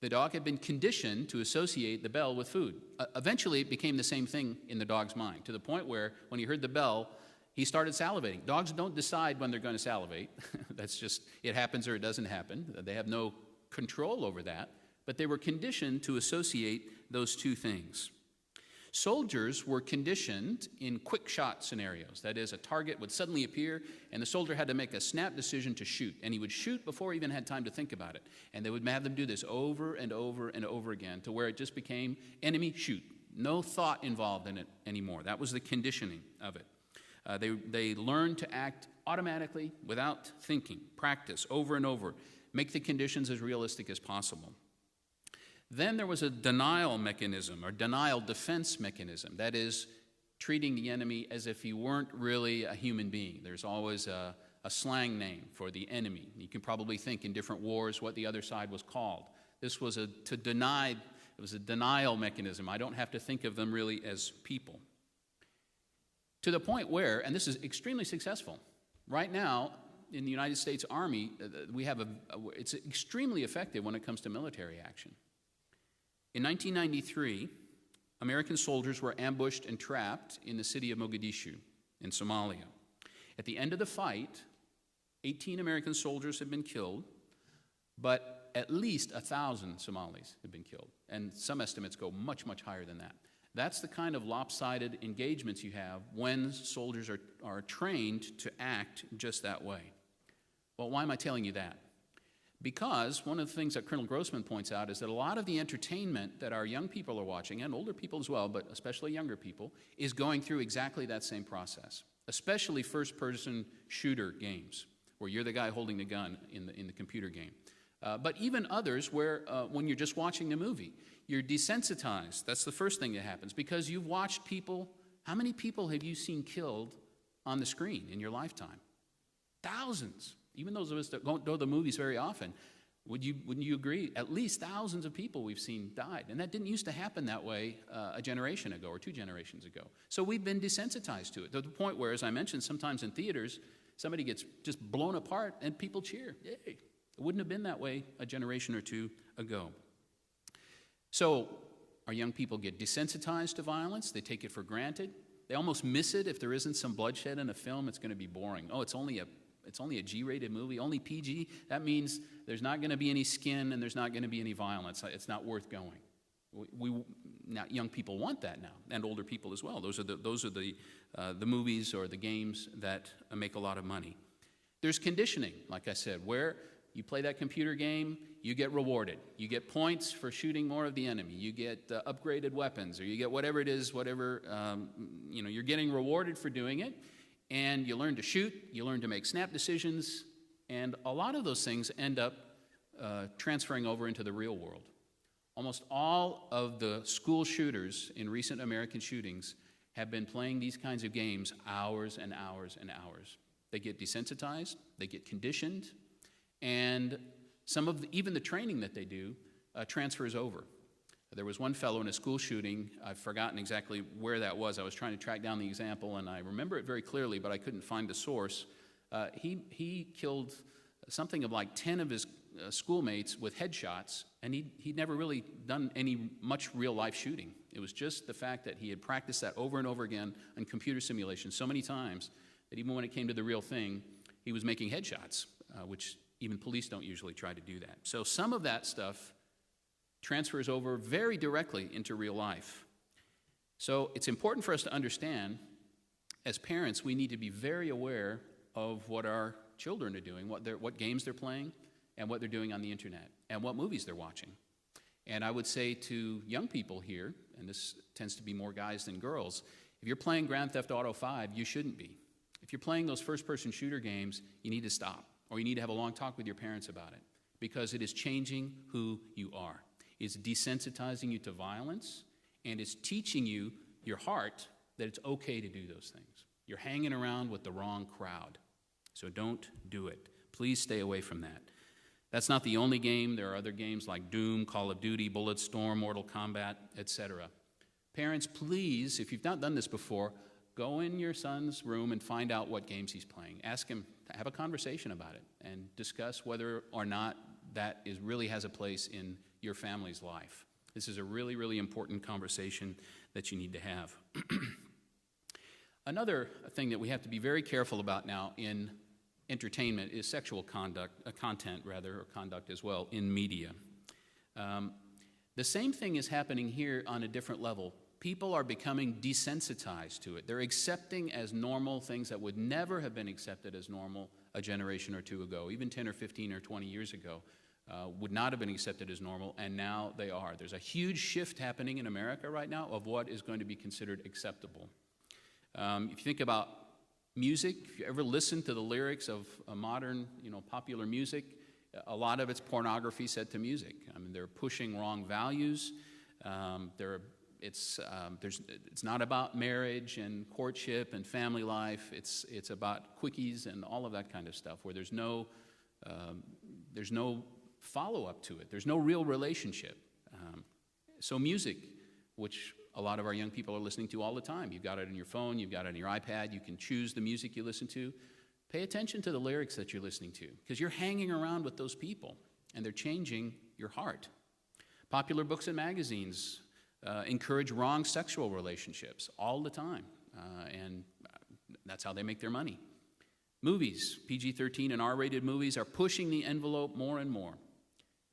The dog had been conditioned to associate the bell with food. Eventually, it became the same thing in the dog's mind, to the point where when he heard the bell, he started salivating. Dogs don't decide when they're going to salivate. That's just, it happens or it doesn't happen. They have no control over that, but they were conditioned to associate those two things. Soldiers were conditioned in quick shot scenarios. That is, a target would suddenly appear, and the soldier had to make a snap decision to shoot. And he would shoot before he even had time to think about it. And they would have them do this over and over and over again to where it just became enemy, shoot. No thought involved in it anymore. That was the conditioning of it. They learned to act automatically without thinking, practice over and over, make the conditions as realistic as possible. Then there was a denial mechanism or denial defense mechanism. That is, treating the enemy as if he weren't really a human being. There's always a slang name for the enemy. You can probably think in different wars what the other side was called. This was it was a denial mechanism. I don't have to think of them really as people. To the point where, and this is extremely successful, right now in the United States Army, it's extremely effective when it comes to military action. In 1993, American soldiers were ambushed and trapped in the city of Mogadishu in Somalia. At the end of the fight, 18 American soldiers had been killed, but at least 1,000 Somalis had been killed. And some estimates go much, much higher than that. That's the kind of lopsided engagements you have when soldiers are trained to act just that way. Well, why am I telling you that? Because one of the things that Colonel Grossman points out is that a lot of the entertainment that our young people are watching, and older people as well, but especially younger people, is going through exactly that same process, especially first-person shooter games, where you're the guy holding the gun in the computer game. But even others where when you're just watching the movie, you're desensitized. That's the first thing that happens, because you've watched people. How many people have you seen killed on the screen in your lifetime? Thousands. Even those of us that don't go to the movies very often, wouldn't you agree? At least thousands of people we've seen died. And that didn't used to happen that way a generation ago or 2 generations ago. So we've been desensitized to it, to the point where, as I mentioned, sometimes in theaters, somebody gets just blown apart and people cheer. Yay. It wouldn't have been that way a generation or 2 ago. So our young people get desensitized to violence. They take it for granted. They almost miss it. If there isn't some bloodshed in a film, it's going to be boring. Oh, it's only a G-rated movie, only PG. That means there's not going to be any skin and there's not going to be any violence. It's not worth going. Now, young people want that now, and older people as well. Those are the movies or the games that make a lot of money. There's conditioning, like I said, where you play that computer game, you get rewarded. You get points for shooting more of the enemy. You get upgraded weapons, or you get whatever it is, you're getting rewarded for doing it. And you learn to shoot, you learn to make snap decisions, and a lot of those things end up transferring over into the real world. Almost all of the school shooters in recent American shootings have been playing these kinds of games hours and hours and hours. They get desensitized, they get conditioned, and even the training that they do transfers over. There was one fellow in a school shooting. I've forgotten exactly where that was. I was trying to track down the example, and I remember it very clearly, but I couldn't find the source. He killed something of like 10 of his schoolmates with headshots, and he'd never really done much real-life shooting. It was just the fact that he had practiced that over and over again on computer simulations so many times that even when it came to the real thing, he was making headshots, which even police don't usually try to do that. So some of that stuff transfers over very directly into real life. So it's important for us to understand, as parents, we need to be very aware of what our children are doing, what games they're playing, and what they're doing on the internet, and what movies they're watching. And I would say to young people here, and this tends to be more guys than girls, if you're playing Grand Theft Auto 5, you shouldn't be. If you're playing those first-person shooter games, you need to stop, or you need to have a long talk with your parents about it, because it is changing who you are. It's desensitizing you to violence, and it's teaching you, your heart, that it's okay to do those things. You're hanging around with the wrong crowd, so don't do it. Please stay away from that. That's not the only game. There are other games like Doom, Call of Duty, Bulletstorm, Mortal Kombat, etc. Parents, please, if you've not done this before, go in your son's room and find out what games he's playing. Ask him to have a conversation about it and discuss whether or not that really has a place in your family's life. This is a really, really important conversation that you need to have. Another thing that we have to be very careful about now in entertainment is sexual conduct as well in media. The same thing is happening here on a different level. People are becoming desensitized to it. They're accepting as normal things that would never have been accepted as normal a generation or two ago, even 10 or 15 or 20 years ago. Would not have been accepted as normal, and now they are. There's a huge shift happening in America right now of what is going to be considered acceptable. If you think about music, if you ever listen to the lyrics of modern, popular music, a lot of it's pornography set to music. I mean, they're pushing wrong values. It's not about marriage and courtship and family life. It's about quickies and all of that kind of stuff, where there's no follow-up to it. There's no real relationship. So music, which a lot of our young people are listening to all the time. You've got it on your phone, you've got it on your iPad, you can choose the music you listen to. Pay attention to the lyrics that you're listening to, because you're hanging around with those people, and they're changing your heart. Popular books and magazines encourage wrong sexual relationships all the time, and that's how they make their money. Movies, PG-13 and R-rated movies, are pushing the envelope more and more.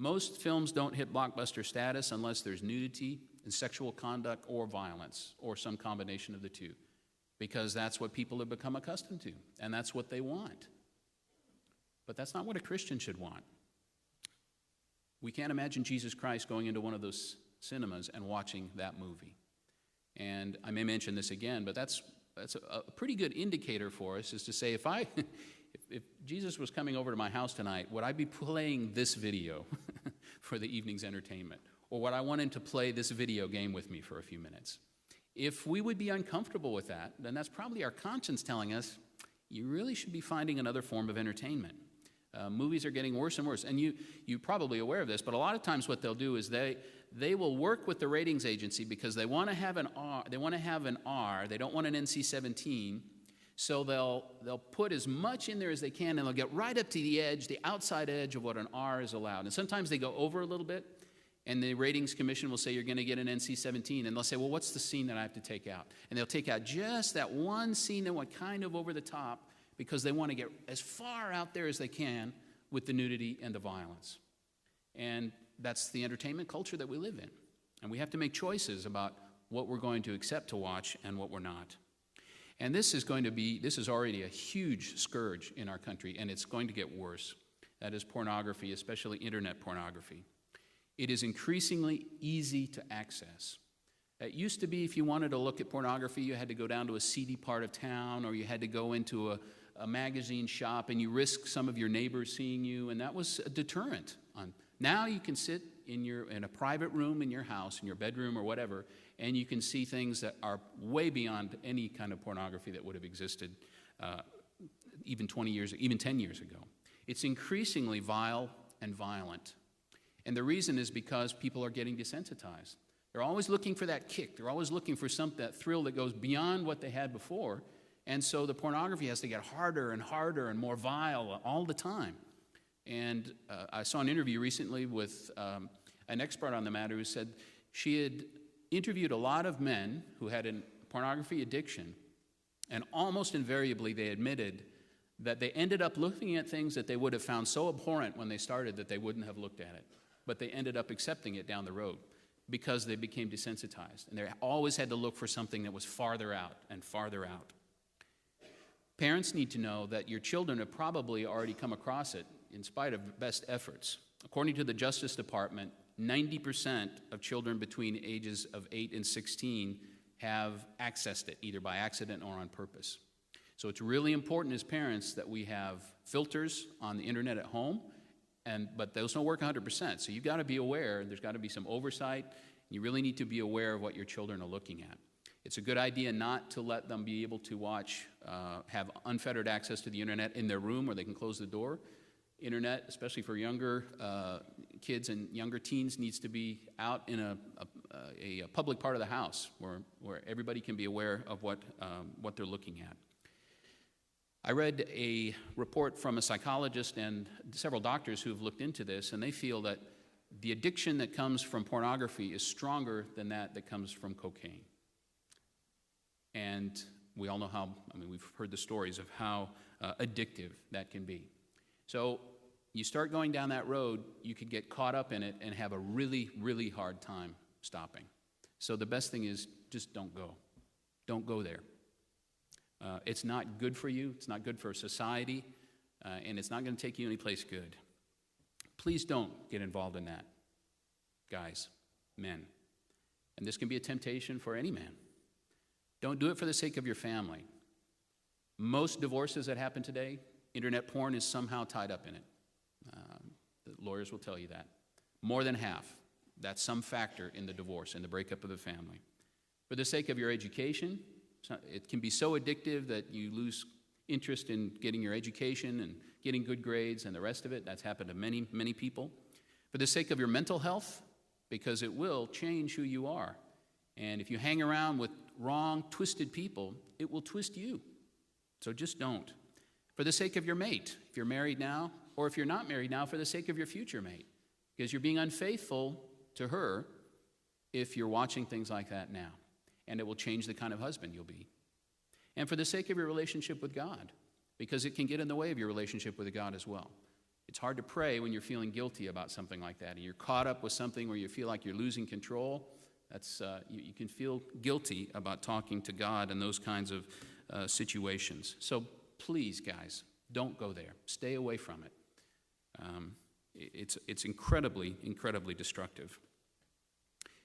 Most films don't hit blockbuster status unless there's nudity and sexual conduct or violence, or some combination of the two, because that's what people have become accustomed to, and that's what they want. But that's not what a Christian should want. We can't imagine Jesus Christ going into one of those cinemas and watching that movie. And I may mention this again, but that's a pretty good indicator for us, is to say, if Jesus was coming over to my house tonight, would I be playing this video for the evening's entertainment? Or would I want him to play this video game with me for a few minutes? If we would be uncomfortable with that, then that's probably our conscience telling us, you really should be finding another form of entertainment. Movies are getting worse and worse. And you're probably aware of this, but a lot of times what they'll do is they will work with the ratings agency because they want to have an R. They want to have an R. They don't want an NC-17. So they'll put as much in there as they can, and they'll get right up to the edge, the outside edge of what an R is allowed. And sometimes they go over a little bit, and the ratings commission will say you're going to get an NC-17, and they'll say, well, what's the scene that I have to take out? And they'll take out just that one scene that went kind of over the top, because they want to get as far out there as they can with the nudity and the violence. And that's the entertainment culture that we live in. And we have to make choices about what we're going to accept to watch and what we're not. And this is already a huge scourge in our country, and it's going to get worse. That is pornography, especially internet pornography. It is increasingly easy to access. It used to be if you wanted to look at pornography, you had to go down to a seedy part of town, or you had to go into a magazine shop, and you risk some of your neighbors seeing you, and that was a deterrent. Now you can sit in a private room in your house, in your bedroom or whatever, and you can see things that are way beyond any kind of pornography that would have existed even 20 years, even 10 years ago. It's increasingly vile and violent. And the reason is because people are getting desensitized. They're always looking for that kick. They're always looking for that thrill that goes beyond what they had before. And so the pornography has to get harder and harder and more vile all the time. And I saw an interview recently with an expert on the matter who said she had interviewed a lot of men who had a pornography addiction, and almost invariably they admitted that they ended up looking at things that they would have found so abhorrent when they started that they wouldn't have looked at it. But they ended up accepting it down the road because they became desensitized. And they always had to look for something that was farther out and farther out. Parents need to know that your children have probably already come across it in spite of best efforts. According to the Justice Department, 90% of children between ages of 8 and 16 have accessed it, either by accident or on purpose. So it's really important as parents that we have filters on the internet at home, but those don't work 100%. So you've got to be aware, there's got to be some oversight. You really need to be aware of what your children are looking at. It's a good idea not to let them be able to have unfettered access to the internet in their room where they can close the door. Internet, especially for younger kids and younger teens, needs to be out in a public part of the house where everybody can be aware of what they're looking at. I read a report from a psychologist and several doctors who have looked into this, and they feel that the addiction that comes from pornography is stronger than that comes from cocaine. And we all know we've heard the stories of how addictive that can be. So you start going down that road, you could get caught up in it and have a really, really hard time stopping. So the best thing is just don't go. Don't go there. It's not good for you. It's not good for society. And it's not going to take you anyplace good. Please don't get involved in that, guys, men. And this can be a temptation for any man. Don't do it for the sake of your family. Most divorces that happen today, internet porn is somehow tied up in it. The lawyers will tell you that. More than half. That's some factor in the divorce and the breakup of the family. For the sake of your education, it can be so addictive that you lose interest in getting your education and getting good grades and the rest of it. That's happened to many, many people. For the sake of your mental health, because it will change who you are. And if you hang around with wrong, twisted people, it will twist you. So just don't. For the sake of your mate, if you're married now, or if you're not married now, for the sake of your future mate, because you're being unfaithful to her if you're watching things like that now, and it will change the kind of husband you'll be. And for the sake of your relationship with God, because it can get in the way of your relationship with God as well. It's hard to pray when you're feeling guilty about something like that, and you're caught up with something where you feel like you're losing control. That's you can feel guilty about talking to God in those kinds of situations. So please, guys, don't go there. Stay away from it. It's incredibly, incredibly destructive.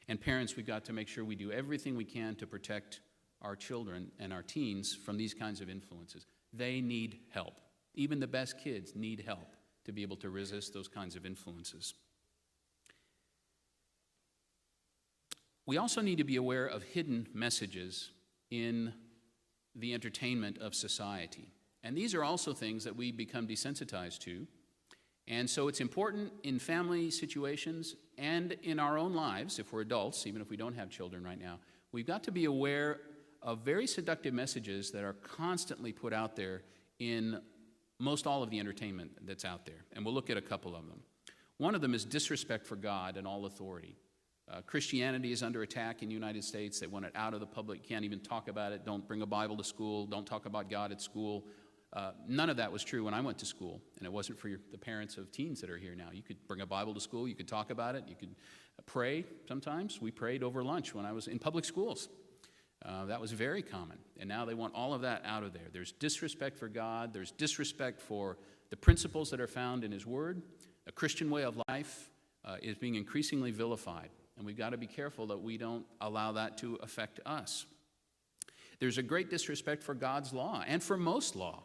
And parents, we've got to make sure we do everything we can to protect our children and our teens from these kinds of influences. They need help. Even the best kids need help to be able to resist those kinds of influences. We also need to be aware of hidden messages in the entertainment of society. And these are also things that we become desensitized to. And so it's important in family situations and in our own lives, if we're adults, even if we don't have children right now, we've got to be aware of very seductive messages that are constantly put out there in most all of the entertainment that's out there. And we'll look at a couple of them. One of them is disrespect for God and all authority. Christianity is under attack in the United States. They want it out of the public, can't even talk about it, don't bring a Bible to school, don't talk about God at school. None of that was true when I went to school, and it wasn't for the parents of teens that are here now. You could bring a Bible to school, you could talk about it, you could pray sometimes. We prayed over lunch when I was in public schools. That was very common, and now they want all of that out of there. There's disrespect for God, there's disrespect for the principles that are found in His Word. A Christian way of life is being increasingly vilified, and we've got to be careful that we don't allow that to affect us. There's a great disrespect for God's law, and for most law.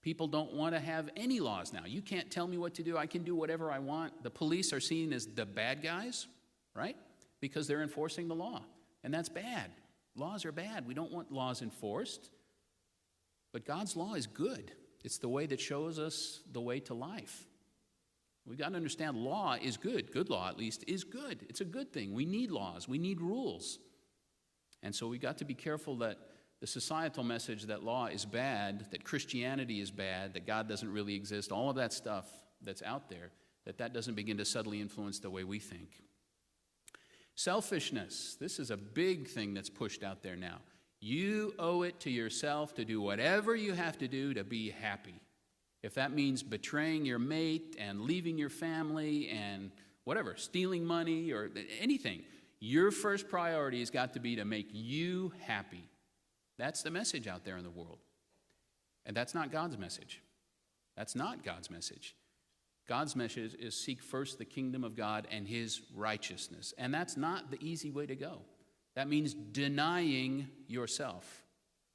People don't want to have any laws now. You can't tell me what to do. I can do whatever I want. The police are seen as the bad guys, right? Because they're enforcing the law. And that's bad. Laws are bad. We don't want laws enforced. But God's law is good. It's the way that shows us the way to life. We've got to understand law is good. Good law, at least, is good. It's a good thing. We need laws. We need rules. And so we've got to be careful that the societal message that law is bad, that Christianity is bad, that God doesn't really exist, all of that stuff that's out there, that doesn't begin to subtly influence the way we think. Selfishness. This is a big thing that's pushed out there now. You owe it to yourself to do whatever you have to do to be happy. If that means betraying your mate and leaving your family and whatever, stealing money or anything, your first priority has got to be to make you happy. That's the message out there in the world. And that's not God's message. That's not God's message. God's message is seek first the kingdom of God and His righteousness. And that's not the easy way to go. That means denying yourself,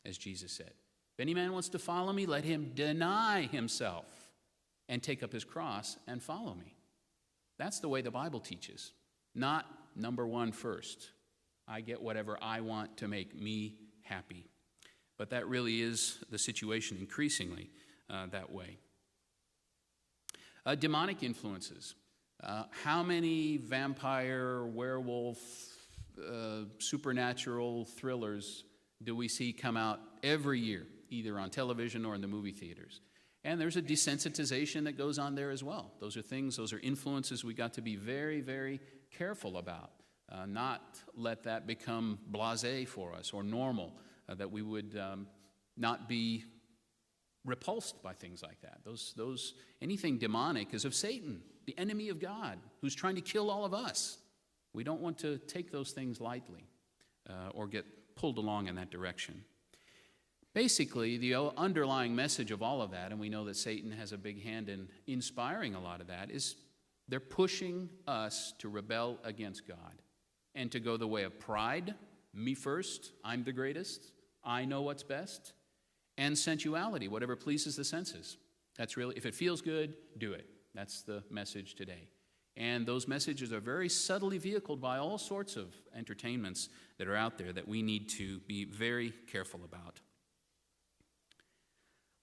as Jesus said. If any man wants to follow me, let him deny himself and take up his cross and follow me. That's the way the Bible teaches. Not number one first. I get whatever I want to make me happy. But that really is the situation increasingly that way. Demonic influences. How many vampire, werewolf, supernatural thrillers do we see come out every year, either on television or in the movie theaters? And there's a desensitization that goes on there as well. Those are influences we got to be very, very careful about. Not let that become blasé for us or normal, that we would not be repulsed by things like that. Anything demonic is of Satan, the enemy of God, who's trying to kill all of us. We don't want to take those things lightly or get pulled along in that direction. Basically, the underlying message of all of that, and we know that Satan has a big hand in inspiring a lot of that, is they're pushing us to rebel against God and to go the way of pride, me first, I'm the greatest, I know what's best, and sensuality, whatever pleases the senses. That's really, if it feels good, do it. That's the message today. And those messages are very subtly vehicled by all sorts of entertainments that are out there that we need to be very careful about.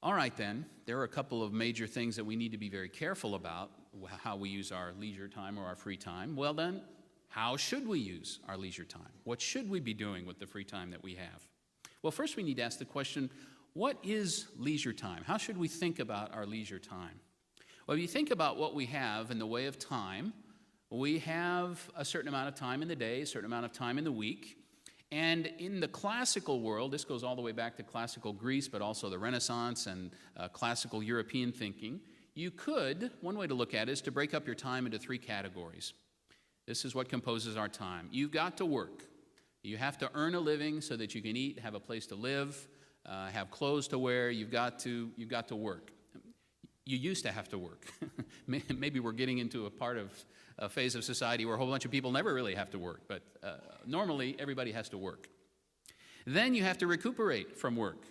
All right, then, there are a couple of major things that we need to be very careful about, how we use our leisure time or our free time. Well, then, how should we use our leisure time? What should we be doing with the free time that we have? Well, first we need to ask the question, what is leisure time? How should we think about our leisure time? Well, if you think about what we have in the way of time, we have a certain amount of time in the day, a certain amount of time in the week. And in the classical world, this goes all the way back to classical Greece, but also the Renaissance and classical European thinking, one way to look at it is to break up your time into three categories. This is what composes our time. You've got to work. You have to earn a living so that you can eat, have a place to live, have clothes to wear. You've got to work. You used to have to work. Maybe we're getting into a phase of society where a whole bunch of people never really have to work, but normally everybody has to work. Then you have to recuperate from work.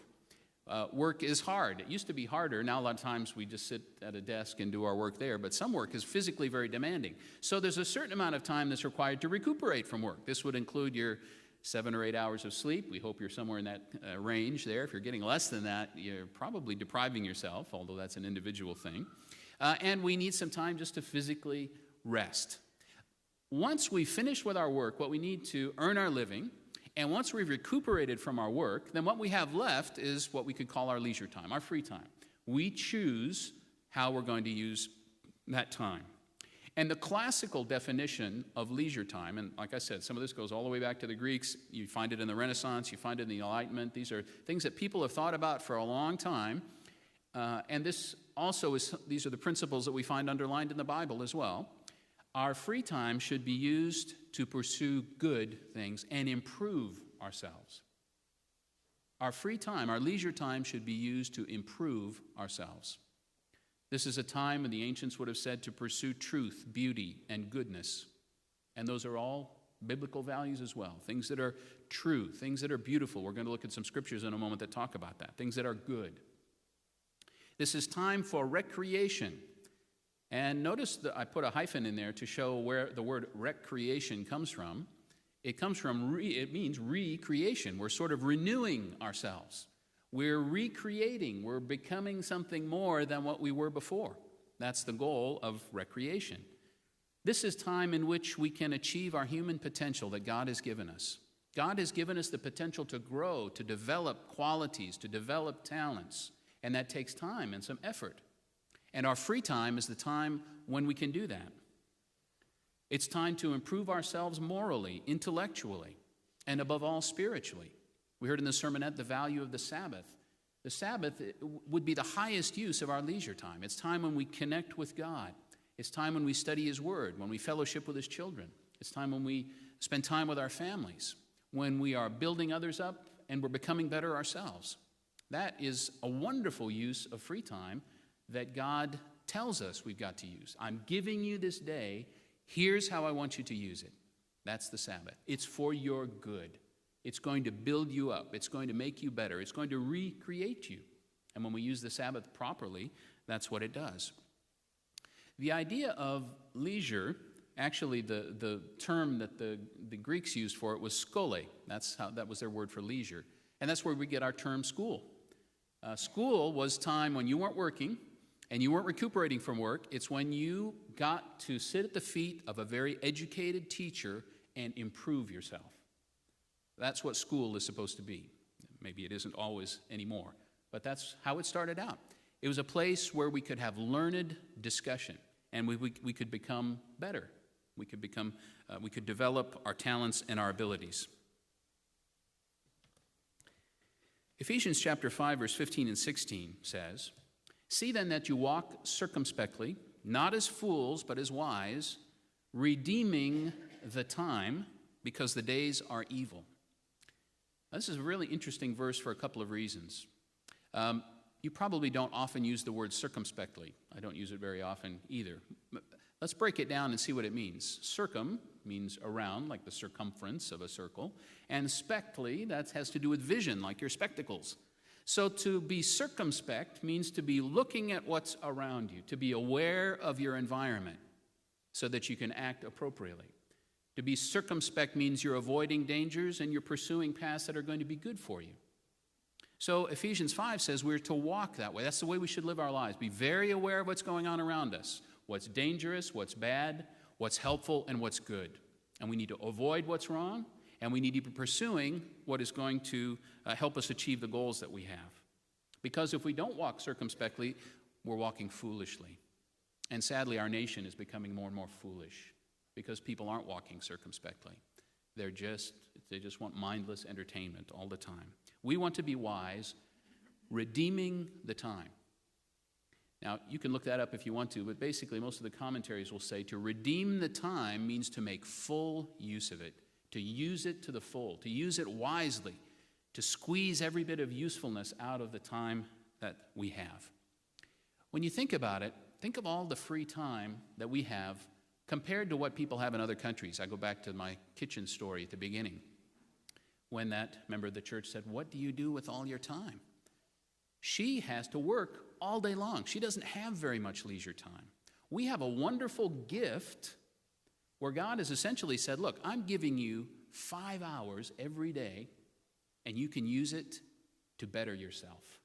Work is hard. It used to be harder. Now a lot of times we just sit at a desk and do our work there, but some work is physically very demanding. So there's a certain amount of time that's required to recuperate from work. This would include your 7 or 8 hours of sleep. We hope you're somewhere in that range there. If you're getting less than that, you're probably depriving yourself, although that's an individual thing. And we need some time just to physically rest. Once we finish with our work, what we need to earn our living, and once we've recuperated from our work, then what we have left is what we could call our leisure time, our free time. We choose how we're going to use that time. And the classical definition of leisure time, and like I said, some of this goes all the way back to the Greeks. You find it in the Renaissance, you find it in the Enlightenment. These are things that people have thought about for a long time. And these are the principles that we find underlined in the Bible as well. Our free time should be used to pursue good things and improve ourselves. Our free time, our leisure time, should be used to improve ourselves. This is a time when the ancients would have said to pursue truth, beauty, and goodness. And those are all biblical values as well. Things that are true, things that are beautiful. We're going to look at some scriptures in a moment that talk about that. Things that are good. This is time for recreation. And notice that I put a hyphen in there to show where the word recreation comes from. It means recreation. We're sort of renewing ourselves. We're recreating. We're becoming something more than what we were before. That's the goal of recreation. This is time in which we can achieve our human potential that God has given us. God has given us the potential to grow, to develop qualities, to develop talents, and that takes time and some effort. And our free time is the time when we can do that. It's time to improve ourselves morally, intellectually, and above all, spiritually. We heard in the sermonette the value of the Sabbath. The Sabbath would be the highest use of our leisure time. It's time when we connect with God. It's time when we study His Word, when we fellowship with His children. It's time when we spend time with our families, when we are building others up and we're becoming better ourselves. That is a wonderful use of free time that God tells us we've got to use. I'm giving you this day. Here's how I want you to use it. That's the Sabbath. It's for your good. It's going to build you up. It's going to make you better. It's going to recreate you. And when we use the Sabbath properly, that's what it does. The idea of leisure, actually the term that the Greeks used for it was skole. That was their word for leisure. And that's where we get our term school. School was time when you weren't working and you weren't recuperating from work. It's when you got to sit at the feet of a very educated teacher and improve yourself. That's what school is supposed to be. Maybe it isn't always anymore, but that's how it started out. It was a place where we could have learned discussion, and we could become better. We could develop our talents and our abilities. Ephesians chapter 5, verse 15 and 16 says, "See then that you walk circumspectly, not as fools, but as wise, redeeming the time, because the days are evil." Now, this is a really interesting verse for a couple of reasons. You probably don't often use the word circumspectly. I don't use it very often either. Let's break it down and see what it means. Circum means around, like the circumference of a circle, and spectly, that has to do with vision, like your spectacles. So to be circumspect means to be looking at what's around you, to be aware of your environment so that you can act appropriately. To be circumspect means you're avoiding dangers and you're pursuing paths that are going to be good for you. So Ephesians 5 says we're to walk that way. That's the way we should live our lives. Be very aware of what's going on around us, what's dangerous, what's bad, what's helpful, and what's good. And we need to avoid what's wrong, and we need to be pursuing what is going to help us achieve the goals that we have. Because if we don't walk circumspectly, we're walking foolishly. And sadly, our nation is becoming more and more foolish because people aren't walking circumspectly. They just want mindless entertainment all the time. We want to be wise, redeeming the time. Now, you can look that up if you want to, but basically most of the commentaries will say to redeem the time means to make full use of it, to use it to the full, to use it wisely, to squeeze every bit of usefulness out of the time that we have. When you think about it, think of all the free time that we have compared to what people have in other countries. I go back to my kitchen story at the beginning, when that member of the church said, "What do you do with all your time?" She has to work all day long. She doesn't have very much leisure time. We have a wonderful gift where God has essentially said, look, I'm giving you 5 hours every day, and you can use it to better yourself.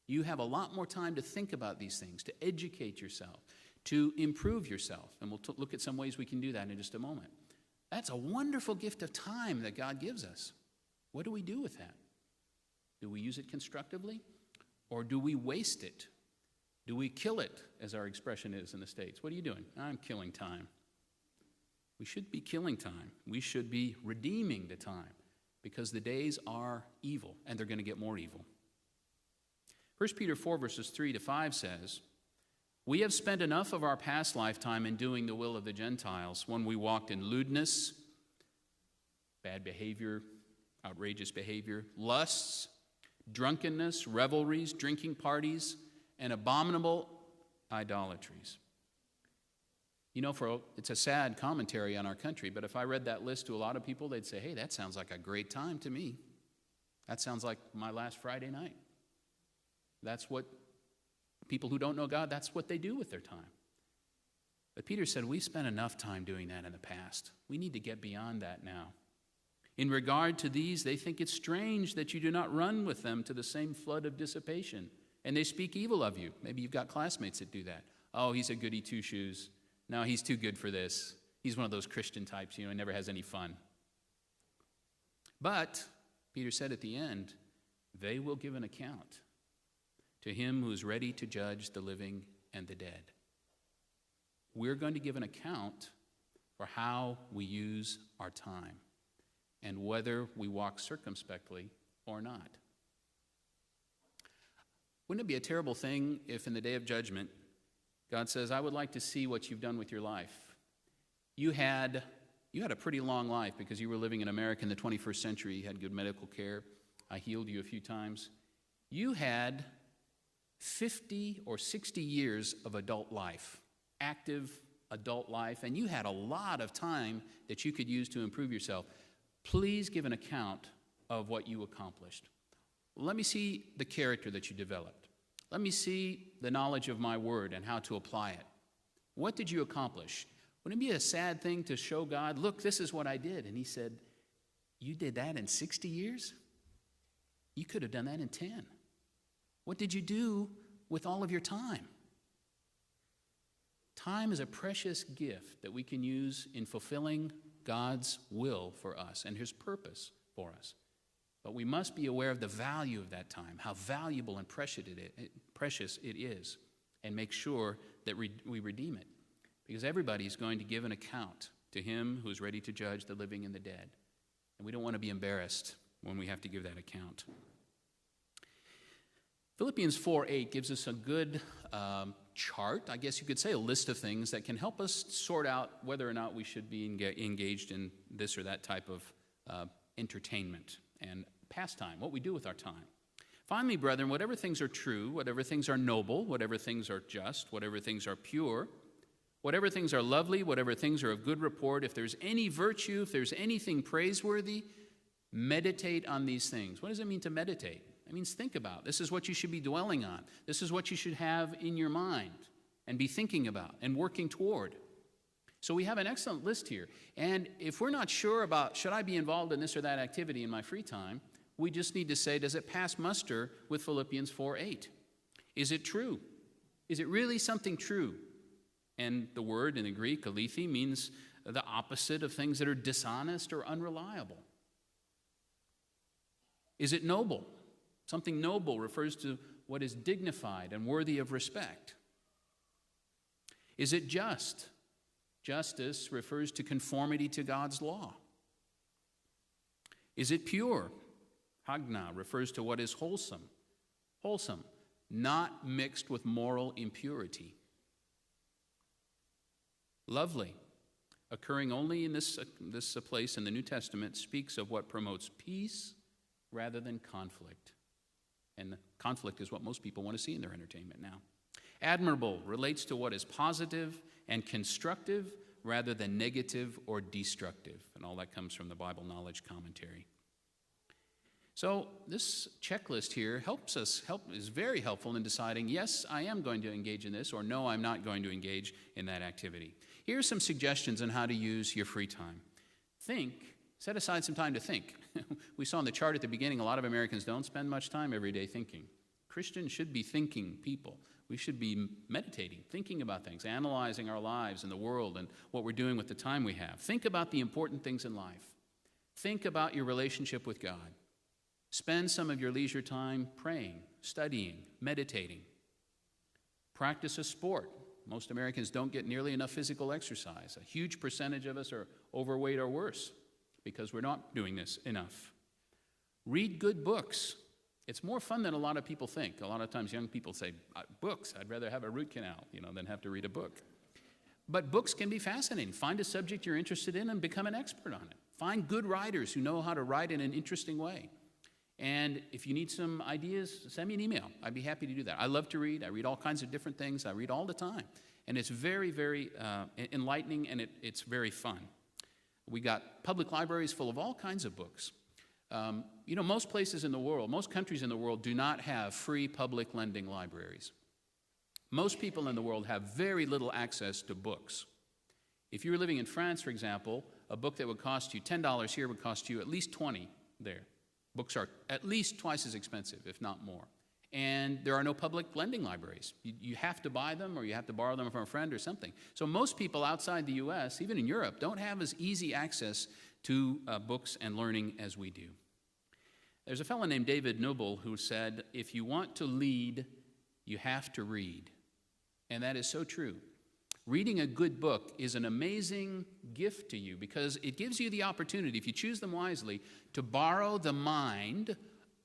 You have a lot more time to think about these things, to educate yourself, to improve yourself. And we'll look at some ways we can do that in just a moment. That's a wonderful gift of time that God gives us. What do we do with that? Do we use it constructively? Or do we waste it? Do we kill it, as our expression is in the States? What are you doing? I'm killing time. We should be killing time. We should be redeeming the time because the days are evil, and they're going to get more evil. 1 Peter 4, verses 3 to 5 says, "We have spent enough of our past lifetime in doing the will of the Gentiles when we walked in lewdness," bad behavior, outrageous behavior, lusts, drunkenness, revelries, drinking parties, and abominable idolatries. You know, it's a sad commentary on our country, but if I read that list to a lot of people, they'd say, hey, that sounds like a great time to me. That sounds like my last Friday night. That's what people who don't know God, that's what they do with their time. But Peter said, we've spent enough time doing that in the past. We need to get beyond that now. In regard to these, they think it's strange that you do not run with them to the same flood of dissipation, and they speak evil of you. Maybe you've got classmates that do that. Oh, he's a goody two-shoes. No, he's too good for this. He's one of those Christian types, he never has any fun. But, Peter said at the end, they will give an account to him who is ready to judge the living and the dead. We're going to give an account for how we use our time and whether we walk circumspectly or not. Wouldn't it be a terrible thing if in the day of judgment, God says, I would like to see what you've done with your life. You had a pretty long life because you were living in America in the 21st century. You had good medical care. I healed you a few times. You had 50 or 60 years of adult life, active adult life, and you had a lot of time that you could use to improve yourself. Please give an account of what you accomplished. Let me see the character that you developed. Let me see the knowledge of my word and how to apply it. What did you accomplish? Wouldn't it be a sad thing to show God, look, this is what I did? And he said, you did that in 60 years? You could have done that in 10. What did you do with all of your time? Time is a precious gift that we can use in fulfilling God's will for us and his purpose for us. But we must be aware of the value of that time, how valuable and precious it is, and make sure that we redeem it. Because everybody is going to give an account to him who is ready to judge the living and the dead. And we don't want to be embarrassed when we have to give that account. Philippians 4:8 gives us a good chart, I guess you could say, a list of things that can help us sort out whether or not we should be engaged in this or that type of entertainment and pastime, what we do with our time. Finally, brethren, whatever things are true, whatever things are noble, whatever things are just, whatever things are pure, whatever things are lovely, whatever things are of good report, if there's any virtue, if there's anything praiseworthy, meditate on these things. What does it mean to meditate? It means think about. This is what you should be dwelling on. This is what you should have in your mind and be thinking about and working toward. So we have an excellent list here. And if we're not sure about, should I be involved in this or that activity in my free time, we just need to say, does it pass muster with Philippians 4:8? Is it true? Is it really something true? And the word in the Greek, alethi, means the opposite of things that are dishonest or unreliable. Is it noble? Something noble refers to what is dignified and worthy of respect. Is it just? Justice refers to conformity to God's law. Is it pure? Hagna refers to what is wholesome. Wholesome, not mixed with moral impurity. Lovely, occurring only in this place in the New Testament, speaks of what promotes peace rather than conflict. And conflict is what most people want to see in their entertainment now. Admirable relates to what is positive and constructive rather than negative or destructive. And all that comes from the Bible Knowledge Commentary. So this checklist here is very helpful in deciding, yes, I am going to engage in this, or no, I'm not going to engage in that activity. Here are some suggestions on how to use your free time. Think. Set aside some time to think. We saw in the chart at the beginning, a lot of Americans don't spend much time every day thinking. Christians should be thinking people. We should be meditating, thinking about things, analyzing our lives and the world and what we're doing with the time we have. Think about the important things in life. Think about your relationship with God. Spend some of your leisure time praying, studying, meditating. Practice a sport. Most Americans don't get nearly enough physical exercise. A huge percentage of us are overweight or worse because we're not doing this enough. Read good books. It's more fun than a lot of people think. A lot of times young people say, books, I'd rather have a root canal, than have to read a book. But books can be fascinating. Find a subject you're interested in and become an expert on it. Find good writers who know how to write in an interesting way. And if you need some ideas, send me an email. I'd be happy to do that. I love to read. I read all kinds of different things. I read all the time. And it's very, very enlightening, and it's very fun. We got public libraries full of all kinds of books. Most places in the world, most countries in the world do not have free public lending libraries. Most people in the world have very little access to books. If you were living in France, for example, a book that would cost you $10 here would cost you at least $20 there. Books are at least twice as expensive, if not more. And there are no public lending libraries. You have to buy them, or you have to borrow them from a friend or something. So most people outside the U.S., even in Europe, don't have as easy access to books and learning as we do. There's a fellow named David Noble who said, if you want to lead, you have to read. And that is so true. Reading a good book is an amazing gift to you because it gives you the opportunity, if you choose them wisely, to borrow the mind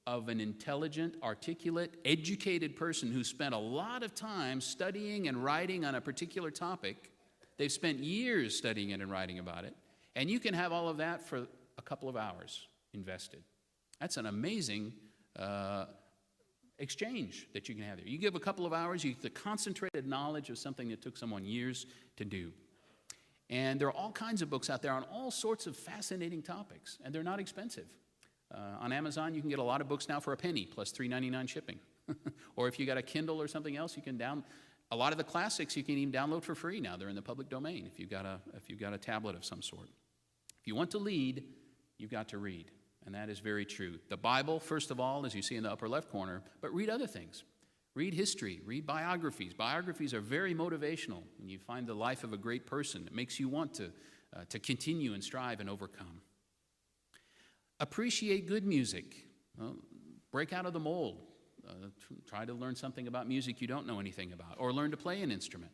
of an intelligent, articulate, educated person who spent a lot of time studying and writing on a particular topic. They've spent years studying it and writing about it. And you can have all of that for a couple of hours invested. That's an amazing exchange that you can have there. You give a couple of hours, you get the concentrated knowledge of something that took someone years to do. And there are all kinds of books out there on all sorts of fascinating topics, and they're not expensive. On Amazon, you can get a lot of books now for a penny, plus $3.99 shipping. Or if you got a Kindle or something else, you can a lot of the classics you can even download for free now. They're in the public domain if you've got a tablet of some sort. If you want to lead, you've got to read. And that is very true. The Bible, first of all, as you see in the upper left corner, but read other things. Read history, read biographies. Biographies are very motivational. When you find the life of a great person, it makes you want to continue and strive and overcome. Appreciate good music. Break out of the mold. Try to learn something about music you don't know anything about, or learn to play an instrument.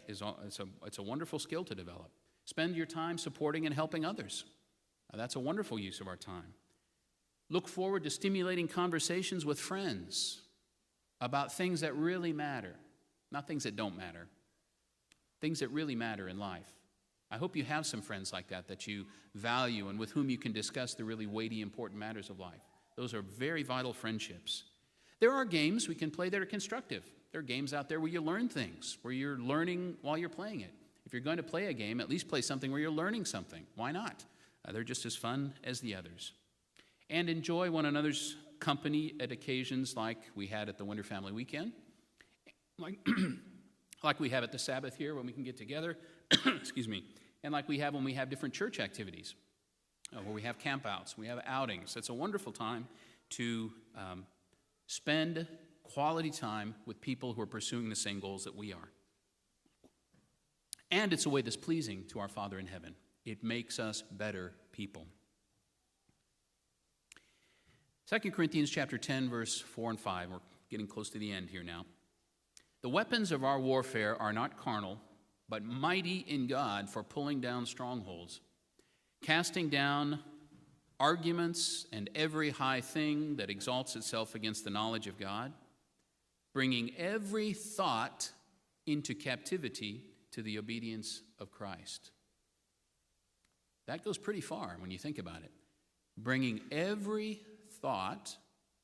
It's a wonderful skill to develop. Spend your time supporting and helping others. That's a wonderful use of our time. Look forward to stimulating conversations with friends about things that really matter, not things that don't matter, things that really matter in life. I hope you have some friends like that you value and with whom you can discuss the really weighty, important matters of life. Those are very vital friendships. There are games we can play that are constructive. There are games out there where you learn things, where you're learning while you're playing it. If you're going to play a game, at least play something where you're learning something. Why not? They're just as fun as the others. And enjoy one another's company at occasions like we had at the Winter Family Weekend, like we have at the Sabbath here when we can get together, excuse me, and like we have when we have different church activities, where we have campouts, we have outings. It's a wonderful time to spend quality time with people who are pursuing the same goals that we are. And it's a way that's pleasing to our Father in heaven. It makes us better people. 2 Corinthians chapter 10, verse 4 and 5. We're getting close to the end here now. The weapons of our warfare are not carnal, but mighty in God for pulling down strongholds, casting down arguments and every high thing that exalts itself against the knowledge of God, bringing every thought into captivity to the obedience of Christ. That goes pretty far when you think about it. Bringing every thought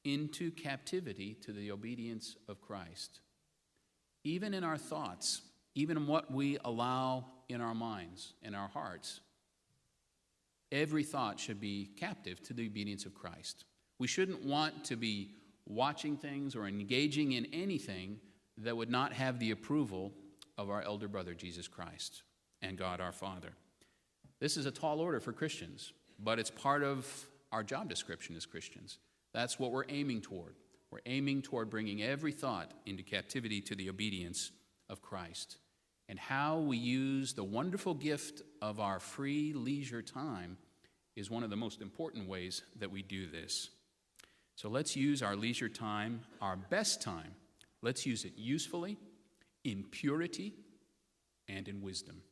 into captivity to the obedience of Christ. Even in our thoughts, even in what we allow in our minds, in our hearts, every thought should be captive to the obedience of Christ. We shouldn't want to be watching things or engaging in anything that would not have the approval of our elder brother, Jesus Christ, and God our Father. This is a tall order for Christians, but it's part of our job description as Christians. That's what we're aiming toward. We're aiming toward bringing every thought into captivity to the obedience of Christ. And how we use the wonderful gift of our free leisure time is one of the most important ways that we do this. So let's use our leisure time, our best time. Let's use it usefully, in purity, and in wisdom.